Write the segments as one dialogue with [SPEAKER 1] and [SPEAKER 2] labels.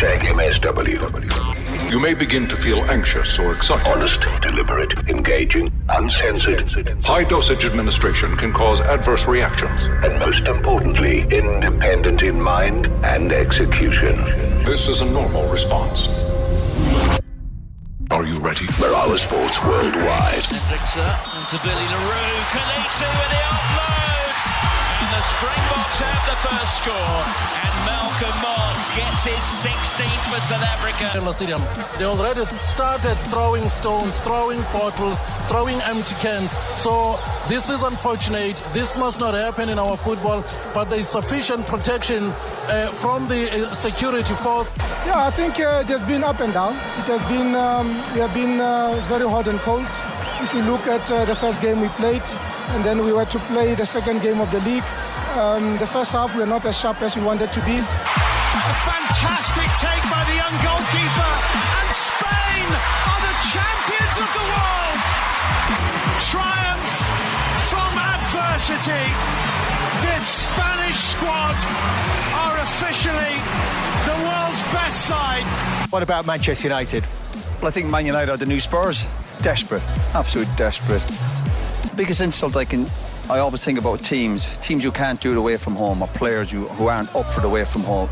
[SPEAKER 1] #MSW.
[SPEAKER 2] You may begin to feel anxious or excited.
[SPEAKER 1] Honest, deliberate, engaging, uncensored.
[SPEAKER 2] High dosage administration can cause adverse reactions.
[SPEAKER 1] And most importantly, independent in mind and execution.
[SPEAKER 2] This is a normal response. Are you ready?
[SPEAKER 1] Marawa Sports Worldwide.
[SPEAKER 3] Victor onto Billy LaRue. Kalitsu with the offload. And the Springboks have the first score. And Malcolm Martins gets his 16th for South Africa.
[SPEAKER 4] They already started throwing stones, throwing bottles, throwing empty cans. So this is unfortunate. This must not happen in our football. But there is sufficient protection from the security force.
[SPEAKER 5] Yeah, I think it has been up and down. It has been, we have been very hot and cold. If you look at the first game we played, and then we were to play the second game of the league. The first half we were not as sharp as we wanted to be.
[SPEAKER 6] A fantastic take by the young goalkeeper, and Spain are the champions of the world. Triumph from adversity. This Spanish squad are officially the world's best side.
[SPEAKER 7] What about Manchester United?
[SPEAKER 8] Well, I think Man United are the new Spurs. Desperate, absolutely desperate. The biggest insult I always think about teams who can't do it away from home, or players who aren't up for the away from home.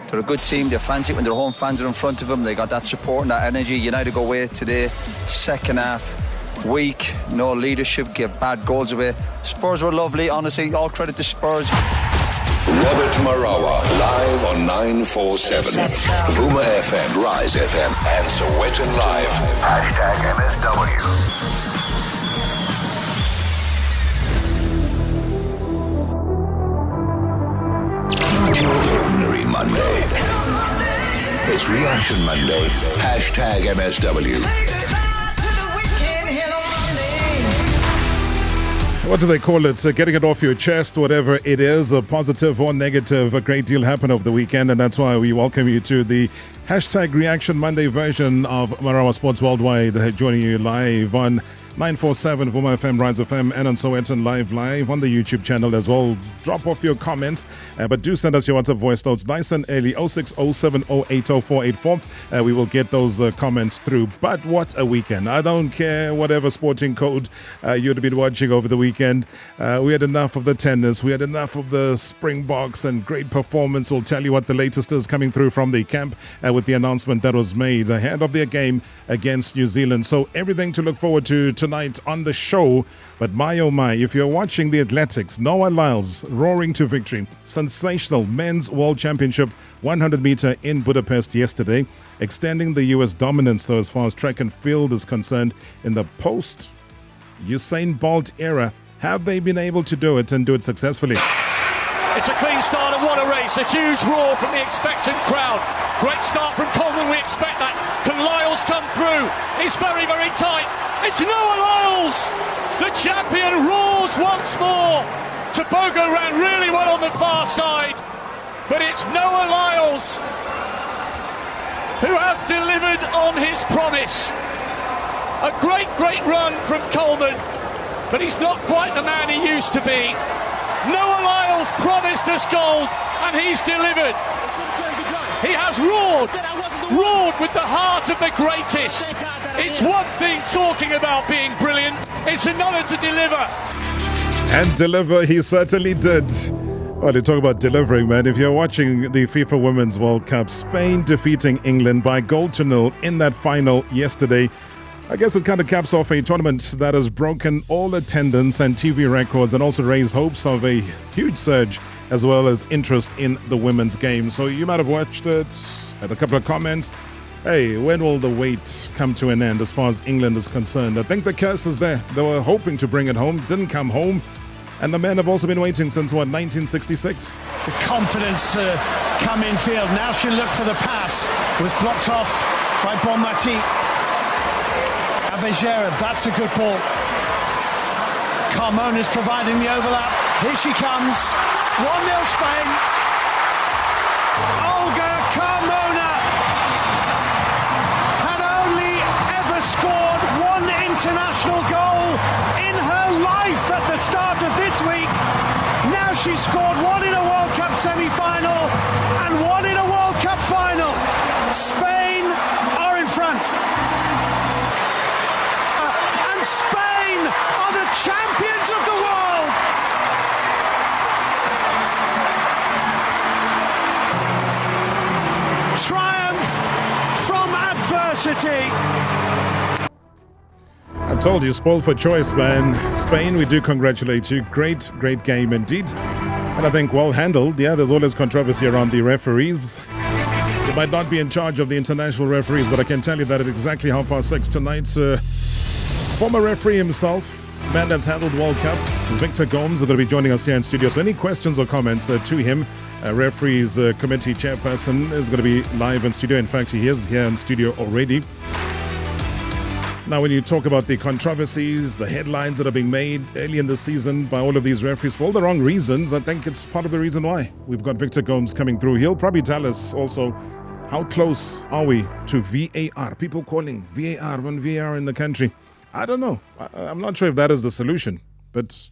[SPEAKER 8] They're a good team. They fancy it when their home fans are in front of them. They got that support and that energy. United go away today, second half, weak, no leadership, give bad goals away. Spurs were lovely, honestly. All credit to Spurs.
[SPEAKER 1] Robert Marawa, live on 947. Vuma FM, Rise FM, and Sowetan Live. #MSW. Ordinary Monday. It's Reaction Monday. #MSW.
[SPEAKER 9] What do they call it? Getting it off your chest, whatever it is, positive or negative. A great deal happened over the weekend, and that's why we welcome you to the #Reaction Monday version of Marawa Sports Worldwide, joining you live on 947 Vuma FM, Rise FM, and on Sowetan live on the YouTube channel as well. Drop off your comments, but do send us your WhatsApp voice notes nice and early, 0607080484. We will get those comments through. But what a weekend. I don't care whatever sporting code you'd been watching over the weekend. We had enough of the tennis. We had enough of the Springboks and great performance. We'll tell you what the latest is coming through from the camp with the announcement that was made ahead of their game against New Zealand. So everything to look forward to tonight on the show. But my oh my, if you're watching the athletics, Noah Lyles roaring to victory. Sensational men's world championship 100 meter in Budapest yesterday, extending the US dominance though as far as track and field is concerned in the post Usain Bolt era. Have they been able to do it and do it successfully?
[SPEAKER 10] It's a clean start and what a race. A huge roar from the expectant crowd. Great start from Coleman, we expect that. Can Lyles come through? It's very, very tight. It's Noah Lyles! The champion roars once more. Tobogo ran really well on the far side. But it's Noah Lyles who has delivered on his promise. A great, great run from Coleman. But he's not quite the man he used to be. Noah Lyles promised us gold, and he's delivered. He has roared with the heart of the greatest. It's one thing talking about being brilliant, it's another to deliver.
[SPEAKER 9] And deliver, he certainly did. Well, you talk about delivering, man. If you're watching the FIFA Women's World Cup, Spain defeating England by 0-0 in that final yesterday. I guess it kind of caps off a tournament that has broken all attendance and TV records and also raised hopes of a huge surge as well as interest in the women's game. So you might have watched it, had a couple of comments. Hey, when will the wait come to an end as far as England is concerned? I think the curse is there. They were hoping to bring it home, didn't come home. And the men have also been waiting since, 1966?
[SPEAKER 6] The confidence to come in field. Now she'll look for the pass. It was blocked off by Bonmati. Abejera, that's a good ball. Carmona's providing the overlap. Here she comes. 1-0 Spain. Olga Carmona had only ever scored one international goal in her life at the start of this week. Now she scored one in a World Cup semi-final and one in a World Cup final.
[SPEAKER 9] told you, spoiled for choice, man. Spain, we do congratulate you. Great game indeed. And I think well handled. Yeah, there's always controversy around the referees. They might not be in charge of the international referees, but I can tell you that at exactly 6:30 tonight, former referee himself, man that's handled World Cups, Victor Gomes, is going to be joining us here in studio. So any questions or comments to him, referees committee chairperson, is going to be live in studio. In fact, he is here in studio already. Now, when you talk about the controversies, the headlines that are being made early in the season by all of these referees for all the wrong reasons, I think it's part of the reason why we've got Victor Gomes coming through. He'll probably tell us also how close are we to VAR. People calling VAR in the country. I don't know. I'm not sure if that is the solution, but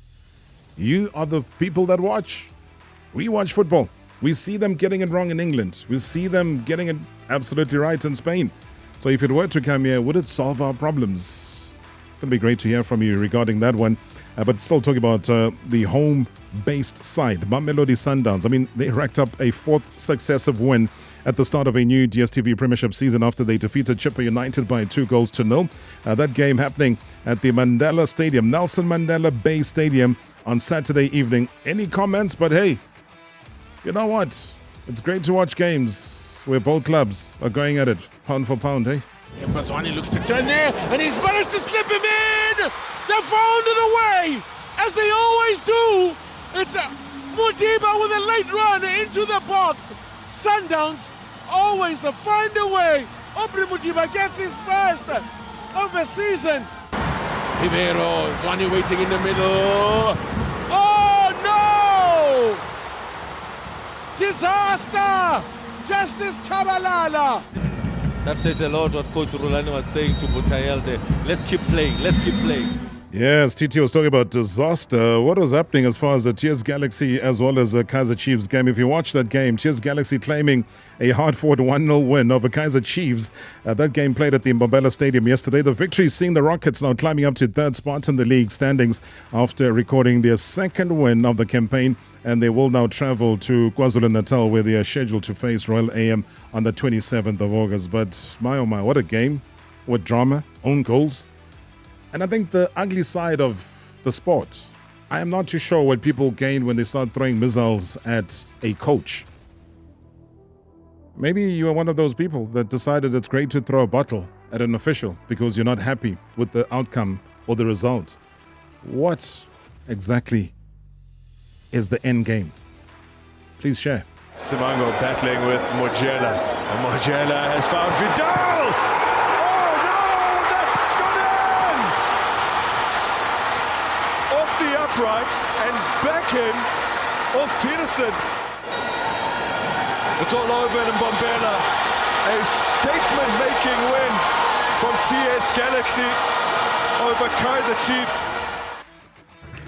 [SPEAKER 9] you are the people that watch. We watch football. We see them getting it wrong in England. We see them getting it absolutely right in Spain. So if it were to come here, would it solve our problems? It would be great to hear from you regarding that one. But still talking about the home-based side, Mamelodi Sundowns. I mean, they racked up a fourth successive win at the start of a new DStv Premiership season after they defeated Chippa United by 2-0. That game happening at the Mandela Stadium, Nelson Mandela Bay Stadium on Saturday evening. Any comments? But hey, you know what? It's great to watch games where both clubs are going at it, pound for pound, eh?
[SPEAKER 6] Timbazwani looks to turn there, and he's managed to slip him in! They found it away, as they always do! It's Modiba with a late run into the box. Sundowns always find a way. Aubrey Modiba gets his first of the season. Ribeiro, Zwani waiting in the middle. Oh no! Disaster! Justice Chabalala.
[SPEAKER 11] That says a lot what Coach Rulani was saying to Butayel there. Let's keep playing.
[SPEAKER 9] Yes, TT was talking about disaster. What was happening as far as the Tears Galaxy as well as the Kaizer Chiefs game? If you watch that game, Tears Galaxy claiming a hard-fought 1-0 win over Kaizer Chiefs. That game played at the Mbombela Stadium yesterday. The victory seeing the Rockets now climbing up to third spot in the league standings after recording their second win of the campaign. And they will now travel to KwaZulu-Natal where they are scheduled to face Royal AM on the 27th of August. But my oh my, what a game. What drama, own goals. And I think the ugly side of the sport, I am not too sure what people gain when they start throwing missiles at a coach. Maybe you are one of those people that decided it's great to throw a bottle at an official because you're not happy with the outcome or the result. What exactly is the end game? Please share.
[SPEAKER 12] Simango battling with Mojela, and Mojela has found Vidal! Oh no, that's gone in! Off the uprights and back in off Peterson. It's all over in Mbombela. A statement-making win from TS Galaxy over Kaizer Chiefs.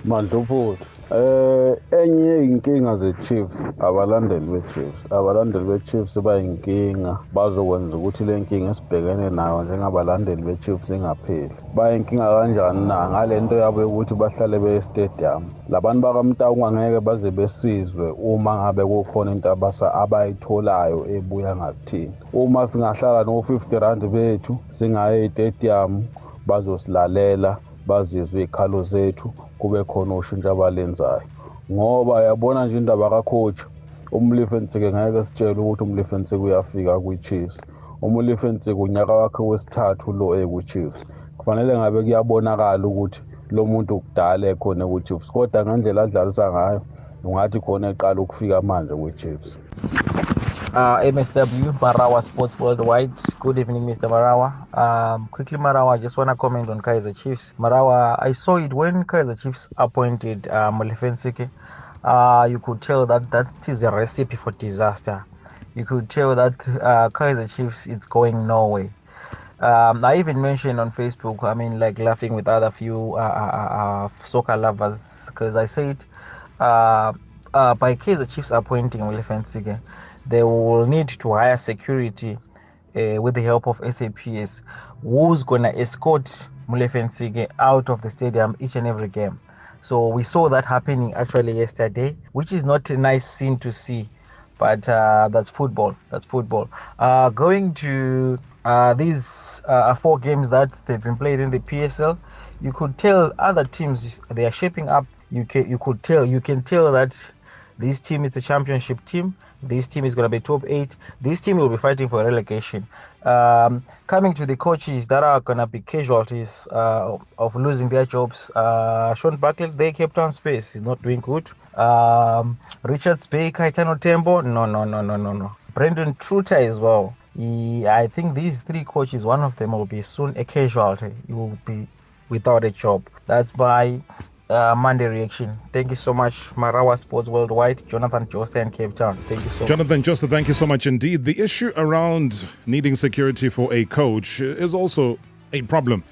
[SPEAKER 13] Manduput. Enye inkinga ze-Chiefs, abalandeli be-Chiefs bayinkinga bazokwenza ukuthi le nkinga esibhekene nayo njengabalandeli be-Chiefs ingapheli. Bayinkinga kanjani na ngale nto yabo yokuthi bahlale be-stadium. Labantu bakamntawu angeke baze besizwe uma ngabe kukhona into abayitholayo ebuya ngakuthini. Uma singahlala no-50 rand bethu singaye e-stadium bazosilalela bazizwe ikhalo zethu kube khona ushintsha abalenzayo ngoba yabona nje indaba kacoach uMlifensike ngeke sitshele ukuthi uMlifensike uyafika kwi-Chiefs. uMlifensike unyaka wakhe wesithathu lo ku-Chiefs. Kufanele ngabe kuyabonakala ukuthi lo muntu kudala ekhona ku-Chiefs kodwa ngendlela adlalisa ngayo ungathi khona eqala ukufika manje kwi-Chiefs.
[SPEAKER 14] MSW, Marawa Sports Worldwide. Good evening, Mr. Marawa. Quickly, Marawa, I just want to comment on Kaizer Chiefs. Marawa, I saw it when Kaizer Chiefs appointed Molefensike. You could tell that is a recipe for disaster. You could tell that Kaizer Chiefs is going nowhere. I even mentioned on Facebook, I mean, like laughing with other few soccer lovers, because I said by Kaizer Chiefs appointing Molefensike, they will need to hire security with the help of SAPS, who's going to escort Molefensike out of the stadium each and every game. So we saw that happening actually yesterday, which is not a nice scene to see, but that's football. Going to These are 4 games that they've been played in the PSL. You could tell other teams they are shaping up. You can tell that this team is a championship team. This team is going to be top 8. This team will be fighting for relegation. Coming to the coaches that are going to be casualties of losing their jobs, Sean Barkley, they kept on space. He's not doing good. Richards Bay, Kaitano Tembo, no. Brendan Truter as well. I think these 3 coaches, one of them will be soon a casualty. He will be without a job. That's my Monday reaction. Thank you so much, Marawa Sports Worldwide, Jonathan Josta in Cape Town. Thank you so much.
[SPEAKER 9] Jonathan Josta, thank you so much indeed. The issue around needing security for a coach is also a problem.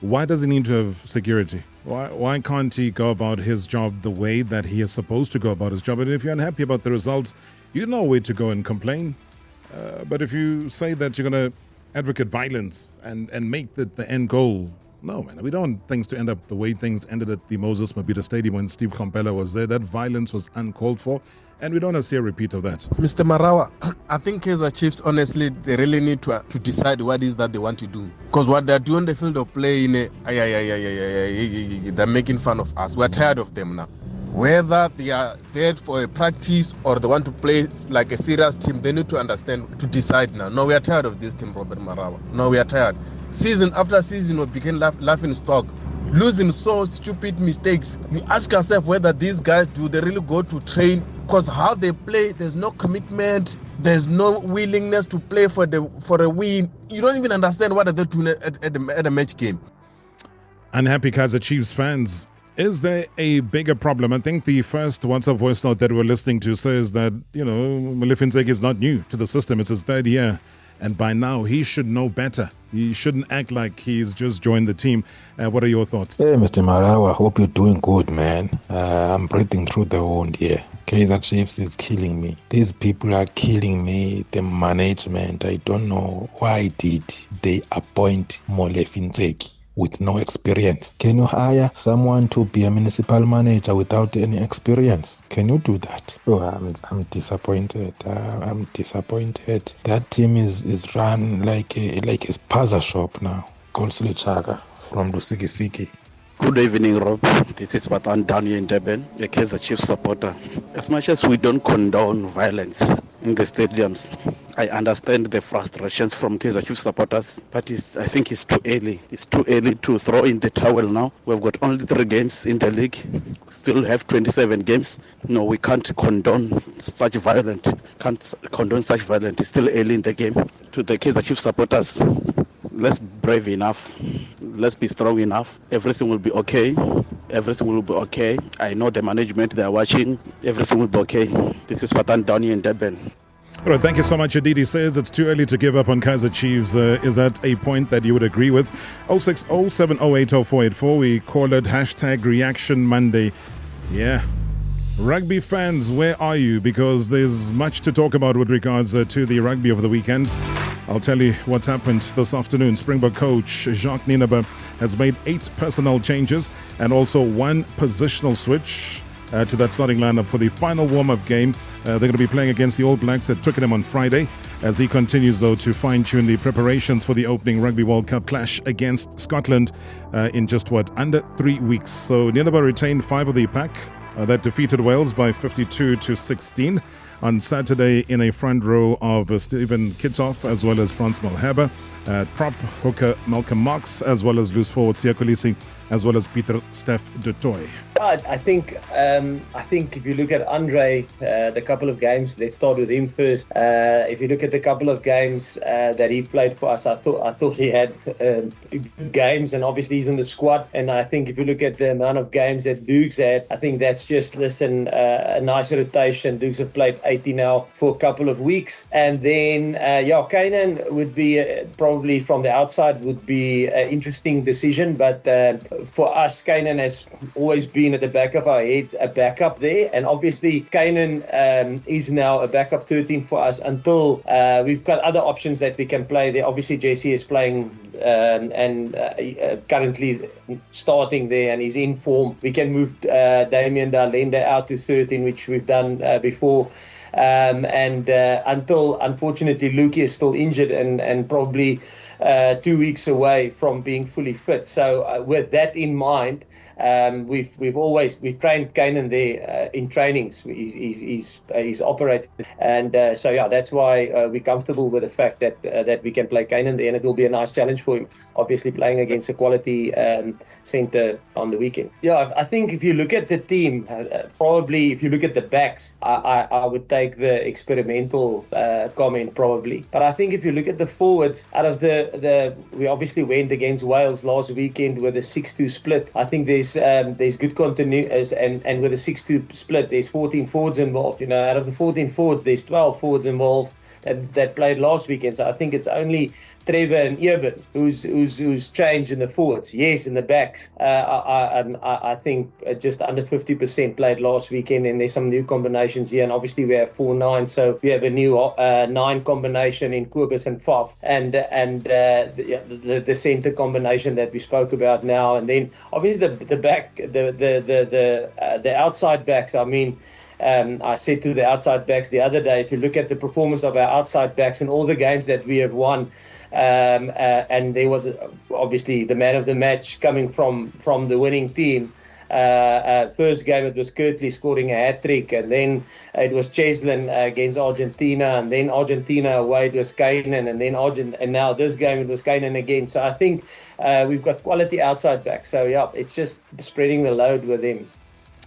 [SPEAKER 9] Why does he need to have security? Why can't he go about his job the way that he is supposed to go about his job? And if you're unhappy about the results, you know where to go and complain. But if you say that you're going to advocate violence and make that the end goal, no, man, we don't want things to end up the way things ended at the Moses Mabhida Stadium when Steve Kompella was there. That violence was uncalled for, and we don't want to see a repeat of that.
[SPEAKER 15] Mr. Marawa, I think Kaizer Chiefs, honestly, they really need to decide what is that they want to do. Because what they're doing on the field of play, they're making fun of us. We're tired of them now. Whether they are there for a practice or they want to play like a serious team, they need to understand, to decide now. No, we are tired of this team, Robert Marawa. No, we are tired. Season after season, we became laughing stock. Losing so stupid mistakes. You ask yourself whether these guys, do they really go to train? Because how they play, there's no commitment. There's no willingness to play for a win. You don't even understand what they're doing at the match game.
[SPEAKER 9] Unhappy Kaizer Chiefs fans. Is there a bigger problem? I think the first WhatsApp voice note that we're listening to says that, Malefintseki is not new to the system. It's his 3rd year. And by now, he should know better. He shouldn't act like he's just joined the team. What are your thoughts?
[SPEAKER 16] Hey, Mr. Marawa, hope you're doing good, man. I'm breathing through the wound here. Kaizer Chiefs is killing me. These people are killing me. The management, I don't know why did they appoint Malefintseki with no experience. Can you hire someone to be a municipal manager without any experience? Can you do that? Oh, I'm disappointed. I'm disappointed. That team is run like a puzzle shop now. Kolsile Chaga from Lusikisiki.
[SPEAKER 17] Good evening, Rob. This is Batan down here in Durban, a Kaizer Chiefs supporter. As much as we don't condone violence in the stadiums, I understand the frustrations from Kaizer Chiefs supporters, but I think it's too early. It's too early to throw in the towel now. We've got only 3 games in the league. We still have 27 games. No, we can't condone such violence. It's still early in the game. To the Kaizer Chiefs supporters, let's brave enough. Let's be strong enough. Everything will be okay. Everything will be okay. I know the management, they are watching. Everything will be okay. This is Fatan down here in Durban.
[SPEAKER 9] All right, thank you so much. Aditi says it's too early to give up on Kaizer Chiefs. Is that a point that you would agree with? 060-708-0484. We call it #Reaction Monday. Yeah. Rugby fans, where are you? Because there's much to talk about with regards to the rugby over the weekend. I'll tell you what's happened this afternoon. Springbok coach Jacques Nienaber has made 8 personnel changes and also 1 positional switch to that starting lineup for the final warm-up game. They're going to be playing against the All Blacks at Twickenham on Friday, as he continues, though, to fine-tune the preparations for the opening Rugby World Cup clash against Scotland in just, under 3 weeks. So Nienaber retained 5 of the pack that defeated Wales by 52-16 on Saturday in a front row of Stephen Kitsoff as well as Frans Malherbe, prop hooker Malcolm Marx, as well as loose forward Siya Kolisi, as well as Pieter Steph de Toy.
[SPEAKER 18] I think if you look at Andre, the couple of games, let's start with him first. If you look at the couple of games that he played for us, I thought he had good games, and obviously he's in the squad. And I think if you look at the amount of games that Dukes had, I think that's just a nice rotation. Dukes have played 80 now for a couple of weeks, and then Kainan would be probably from the outside would be an interesting decision, but for us, Kainan has always been at the back of our heads a backup there, and obviously Kainan is now a backup 13 for us until we've got other options that we can play there. Obviously Jesse is playing and currently starting there and he's in form. We can move Damien Dalenda out to 13, which we've done before. and until unfortunately Luki is still injured and probably 2 weeks away from being fully fit. So with that in mind, we've trained Kainan there in trainings. He's operated, and so that's why we're comfortable with the fact that we can play Kainan there, and it will be a nice challenge for him. Obviously, playing against a quality centre on the weekend. Yeah, I think if you look at the team, probably if you look at the backs, I would take the experimental comment probably. But I think if you look at the forwards, out of we obviously went against Wales last weekend with a 6-2 split. I think there's good continuity, and with a 6-2 split, there's 14 forwards involved. Out of the 14 forwards, there's 12 forwards involved that played last weekend. So I think it's only Trevor and Eben who's changed in the forwards. Yes, in the backs, I think just under 50% played last weekend, and there's some new combinations here. And obviously we have 4-9, so we have a new 9 combination in Kobus and Faf, and the centre combination that we spoke about now. And then obviously the outside backs. I mean, I said to the outside backs the other day, if you look at the performance of our outside backs in all the games that we have won, and there was obviously the man of the match coming from the winning team. First game it was Kirtley scoring a hat-trick, and then it was Cheslin against Argentina, and then Argentina away it was Kainan, and now this game it was Kainan again. So I think we've got quality outside backs. So yeah, it's just spreading the load with him.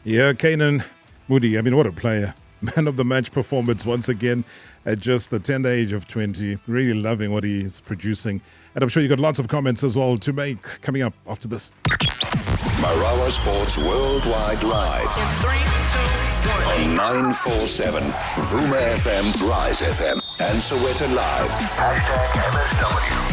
[SPEAKER 9] Yeah, Kainan Moody, I mean, what a player. Man of the match performance once again at just the tender age of 20. Really loving what he's producing. And I'm sure you got lots of comments as well to make coming up after this.
[SPEAKER 1] Marawa Sports Worldwide Live. In 3, 2, 1. On 947, Vuma FM, Rise FM, and Soweto Live. #MSW.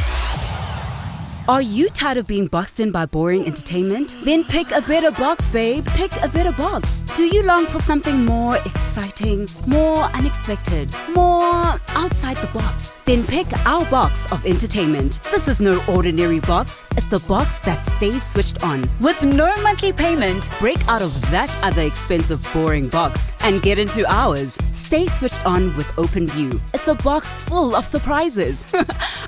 [SPEAKER 19] Are you tired of being boxed in by boring entertainment? Then pick a better box, babe. Pick a better box. Do you long for something more exciting, more unexpected, more outside the box? Then pick our box of entertainment. This is no ordinary box. It's the box that stays switched on. With no monthly payment, break out of that other expensive, boring box and get into ours. Stay switched on with OpenView. It's a box full of surprises.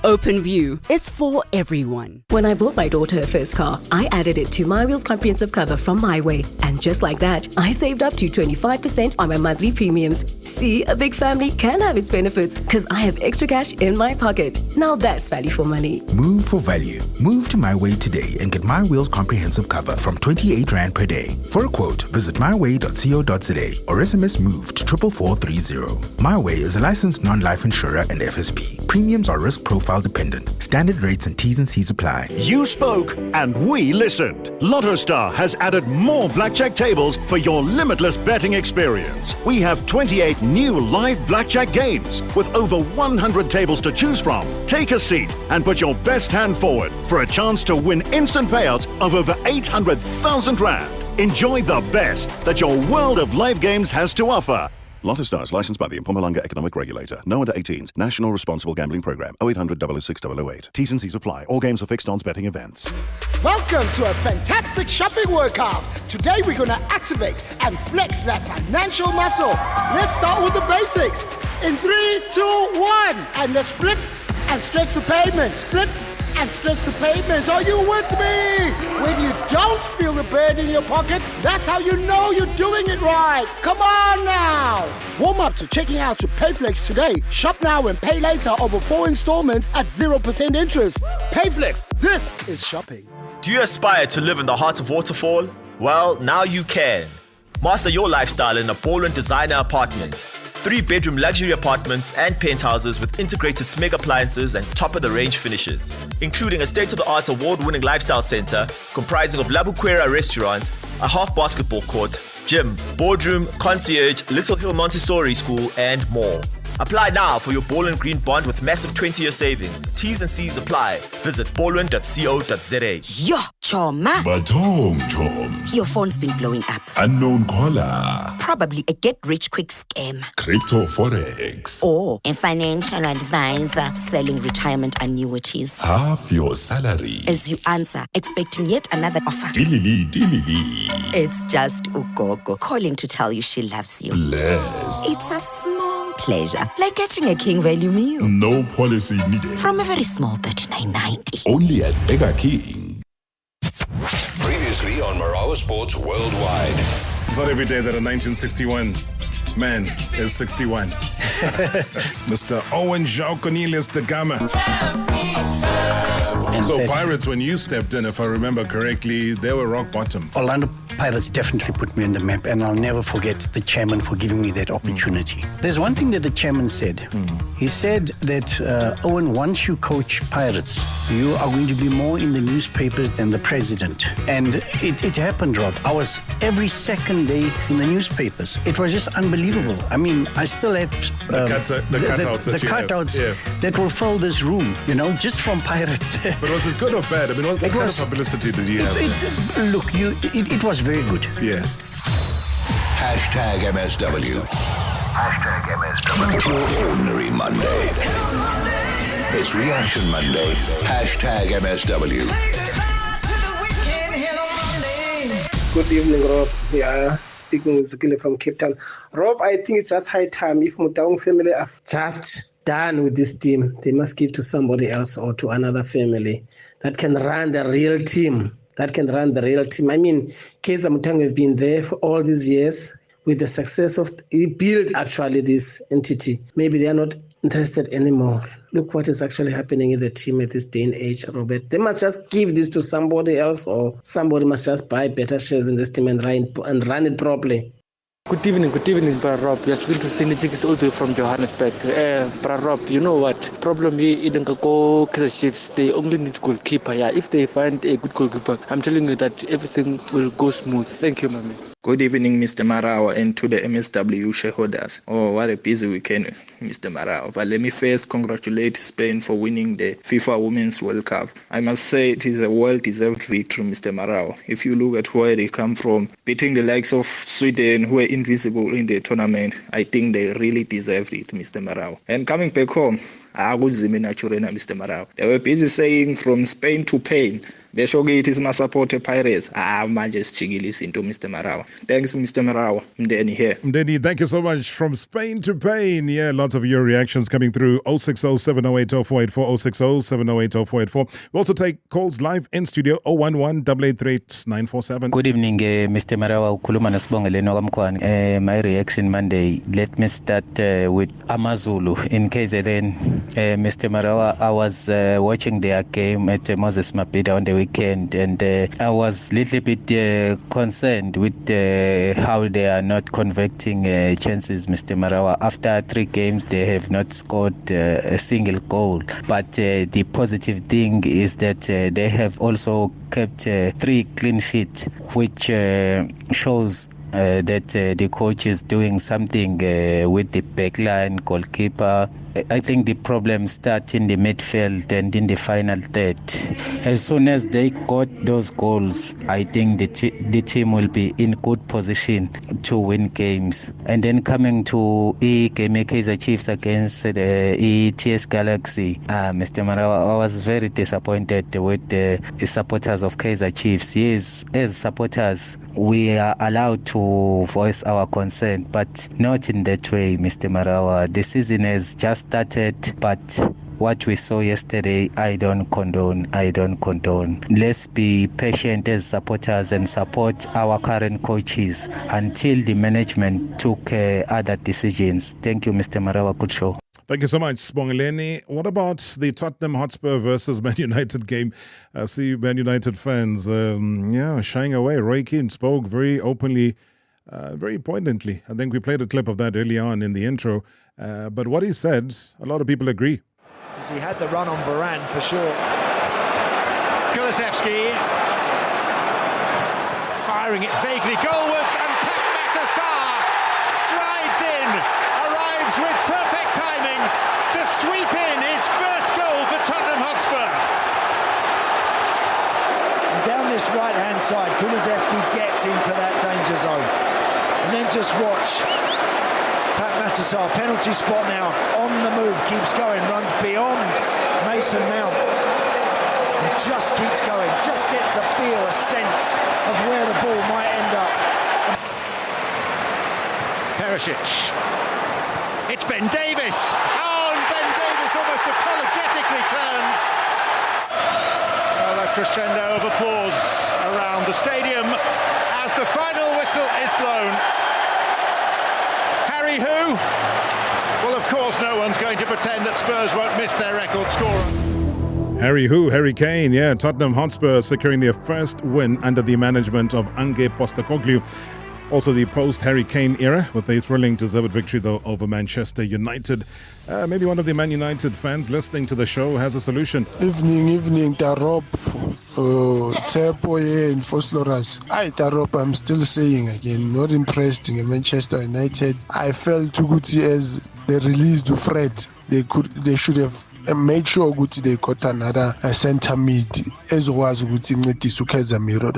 [SPEAKER 19] OpenView. It's for everyone.
[SPEAKER 20] When I bought my daughter her first car, I added it to My Wheels comprehensive cover from My Way. And just like that, I saved up to 25% on my monthly premiums. See, a big family can have its benefits because I have extra cash in my pocket. Now that's value for money.
[SPEAKER 21] Move for value. Move to My Way today and get My Wheels comprehensive cover from 28 Rand per day. For a quote, visit myway.co.za or SMS MOVE to 44430. My Way is a licensed non-life insurer and FSP. Premiums are risk profile dependent. Standard rates and T's and C's apply.
[SPEAKER 22] You spoke and we listened. LottoStar has added more blackjack tables for your limitless betting experience. We have 28 new live blackjack games with over 100 tables to choose from. Take a seat and put your best hand forward for a chance to win instant payouts of over 800,000 Rand. Enjoy the best that your world of live games has to offer.
[SPEAKER 23] LottoStar is licensed by the Mpumalanga Economic Regulator. No under 18s. National Responsible Gambling Program. 0800 006 008. T's and C's apply. All games are fixed odds betting events.
[SPEAKER 24] Welcome to a fantastic shopping workout. Today we're going to activate and flex that financial muscle. Let's start with the basics. In 3, 2, 1. And the split and stretch the pavement. Split and stretch the pavement. Are you with me? When you don't feel the burn in your pocket, that's how you know you're doing it right. Come on now. Warm up to checking out your Payflex today. Shop now and pay later over 4 installments at 0% interest. Payflex, this is shopping.
[SPEAKER 25] Do you aspire to live in the heart of Waterfall? Well, now you can. Master your lifestyle in a Poland designer apartment. 3-bedroom luxury apartments and penthouses with integrated Smeg appliances and top-of-the-range finishes, including a state-of-the-art award-winning lifestyle center comprising of La Buquera restaurant, a half basketball court, gym, boardroom, concierge, Little Hill Montessori School, and more. Apply now for your Ball and Green bond with massive 20-year savings. T's and C's apply. Visit ballwind.co.za.
[SPEAKER 26] Yo, Choma.
[SPEAKER 27] Batong, Choms.
[SPEAKER 26] Your phone's been blowing up.
[SPEAKER 27] Unknown caller.
[SPEAKER 26] Probably a get-rich-quick scam.
[SPEAKER 27] Crypto Forex.
[SPEAKER 26] Or a financial advisor selling retirement annuities.
[SPEAKER 27] Half your salary.
[SPEAKER 26] As you answer, expecting yet another offer.
[SPEAKER 27] Dilili.
[SPEAKER 26] It's just Ugogo calling to tell you she loves you.
[SPEAKER 27] Bless.
[SPEAKER 26] It's a small pleasure, like getting a King value meal.
[SPEAKER 27] No policy needed.
[SPEAKER 26] From a very small $39.90.
[SPEAKER 27] Only at Mega King.
[SPEAKER 1] Previously on Marawa Sports Worldwide.
[SPEAKER 9] It's not every day that a 1961 man is 61. Mr. Owen João Cornelius de Gama. So Pirates, when you stepped in, if I remember correctly, they were rock bottom.
[SPEAKER 2] Orlando Pirates definitely put me on the map, and I'll never forget the chairman for giving me that opportunity. There's one thing that the chairman said. He said that, Owen, once you coach Pirates, you are going to be more in the newspapers than the president. And it happened, Rob. I was every second day in the newspapers. It was just unbelievable. I mean, I still have
[SPEAKER 9] the cutouts
[SPEAKER 2] that will fill this room, just from Pirates.
[SPEAKER 9] But was it good or bad? I mean, what kind of publicity did you have?
[SPEAKER 2] It was very good.
[SPEAKER 9] Yeah.
[SPEAKER 1] Hashtag MSW. Hashtag MSW. Not your ordinary Monday. It's Reaction Monday. Hashtag MSW.
[SPEAKER 3] Good evening, Rob. Yeah, speaking with Zukile from Cape Town. Rob, I think it's just high time. If Mutaung family are just done with this team, they must give to somebody else or to another family that can run the real team. I mean, Kaizer Mutaung have been there for all these years with the success of, he built actually this entity. Maybe they are not interested anymore. Look what is actually happening in the team at this day and age, Robert. They must just give this to somebody else, or somebody must just buy better shares in this team and run it properly.
[SPEAKER 4] Good evening, Brother Rob. You're speaking to Sinijikis all the way from Johannesburg. Brother Rob, you know what? Problem here in the Kaizer Chiefs, they only need goalkeeper. Yeah, if they find a good goalkeeper, I'm telling you that everything will go smooth. Thank you, my man.
[SPEAKER 5] Good evening, Mr. Marawa, and to the MSW shareholders. Oh, what a busy weekend, Mr. Marawa. But let me first congratulate Spain for winning the FIFA Women's World Cup. I must say it is a well-deserved victory, Mr. Marawa. If you look at where they come from, beating the likes of Sweden, who were invisible in the tournament, I think they really deserved it, Mr. Marawa. And coming back home, Mr. Marawa. They were busy saying from Spain to pain. The Shogate is my supporter Pirates. Just listen to Mr. Marawa. Thanks, Mr. Marawa. Mdeni here.
[SPEAKER 9] Mdeni, thank you so much. From Spain to pain. Yeah, lots of your reactions coming through. 060-708-0484, 060-708-0484. We also take calls live in studio. 011-888-947.
[SPEAKER 7] Good evening, Mr. Marawa. My reaction Monday. Let me start with Amazulu in KZN. Mr. Marawa, I was watching their game at Moses Mapida on the weekend, and I was a little bit concerned with how they are not converting chances, Mr. Marawa. After 3 games, they have not scored a single goal. But the positive thing is that they have also kept 3 clean sheets, which shows that the coach is doing something with the backline, goalkeeper. I think the problems start in the midfield and in the final third. As soon as they got those goals, I think the team will be in good position to win games. And then coming to Kaizer Chiefs against the TS Galaxy, Mr. Marawa, I was very disappointed with the supporters of Kaizer Chiefs. Yes, as supporters, we are allowed to voice our concern, but not in that way, Mr. Marawa. The season has just started, but what we saw yesterday, I don't condone. Let's be patient as supporters and support our current coaches until the management took other decisions. Thank you, Mr. Marawa. Good show.
[SPEAKER 9] Thank you so much, Sibongeleni. What about the Tottenham Hotspur versus Man United game? I see Man United fans, shying away. Roy Keane spoke very openly, very poignantly. I think we played a clip of that early on in the intro. But what he said, a lot of people agree.
[SPEAKER 8] He had the run on Varane for sure. Kulusevski firing it vaguely goalwards, and Badra Sangare strides in, arrives with perfect timing to sweep in his first goal for Tottenham Hotspur. And down this right-hand side, Kulusevski gets into that danger zone. And then just watch. Matasar, penalty spot now, on the move, keeps going, runs beyond Mason Mount, and just keeps going, just gets a feel, a sense of where the ball might end up. Perisic, it's It's Ben Davis. Oh, and Ben Davis almost apologetically turns. Well, a crescendo of applause around the stadium as the final whistle is blown. Harry who? Well, of course, no one's going to pretend that Spurs won't miss their record scorer.
[SPEAKER 9] Harry Kane, yeah. Tottenham Hotspur securing their first win under the management of Ange Postecoglou. Also the post-Harry Kane era with a thrilling deserved victory, though, over Manchester United. Maybe one of the Man United fans listening to the show has a solution.
[SPEAKER 6] Evening, Tarop. Tsepo here in Fosloras. Tarop, I'm still saying again, not impressed in Manchester United. I felt too good as they released Fred. They should have made sure Guti they got another centre mid as was Guti Casemiro.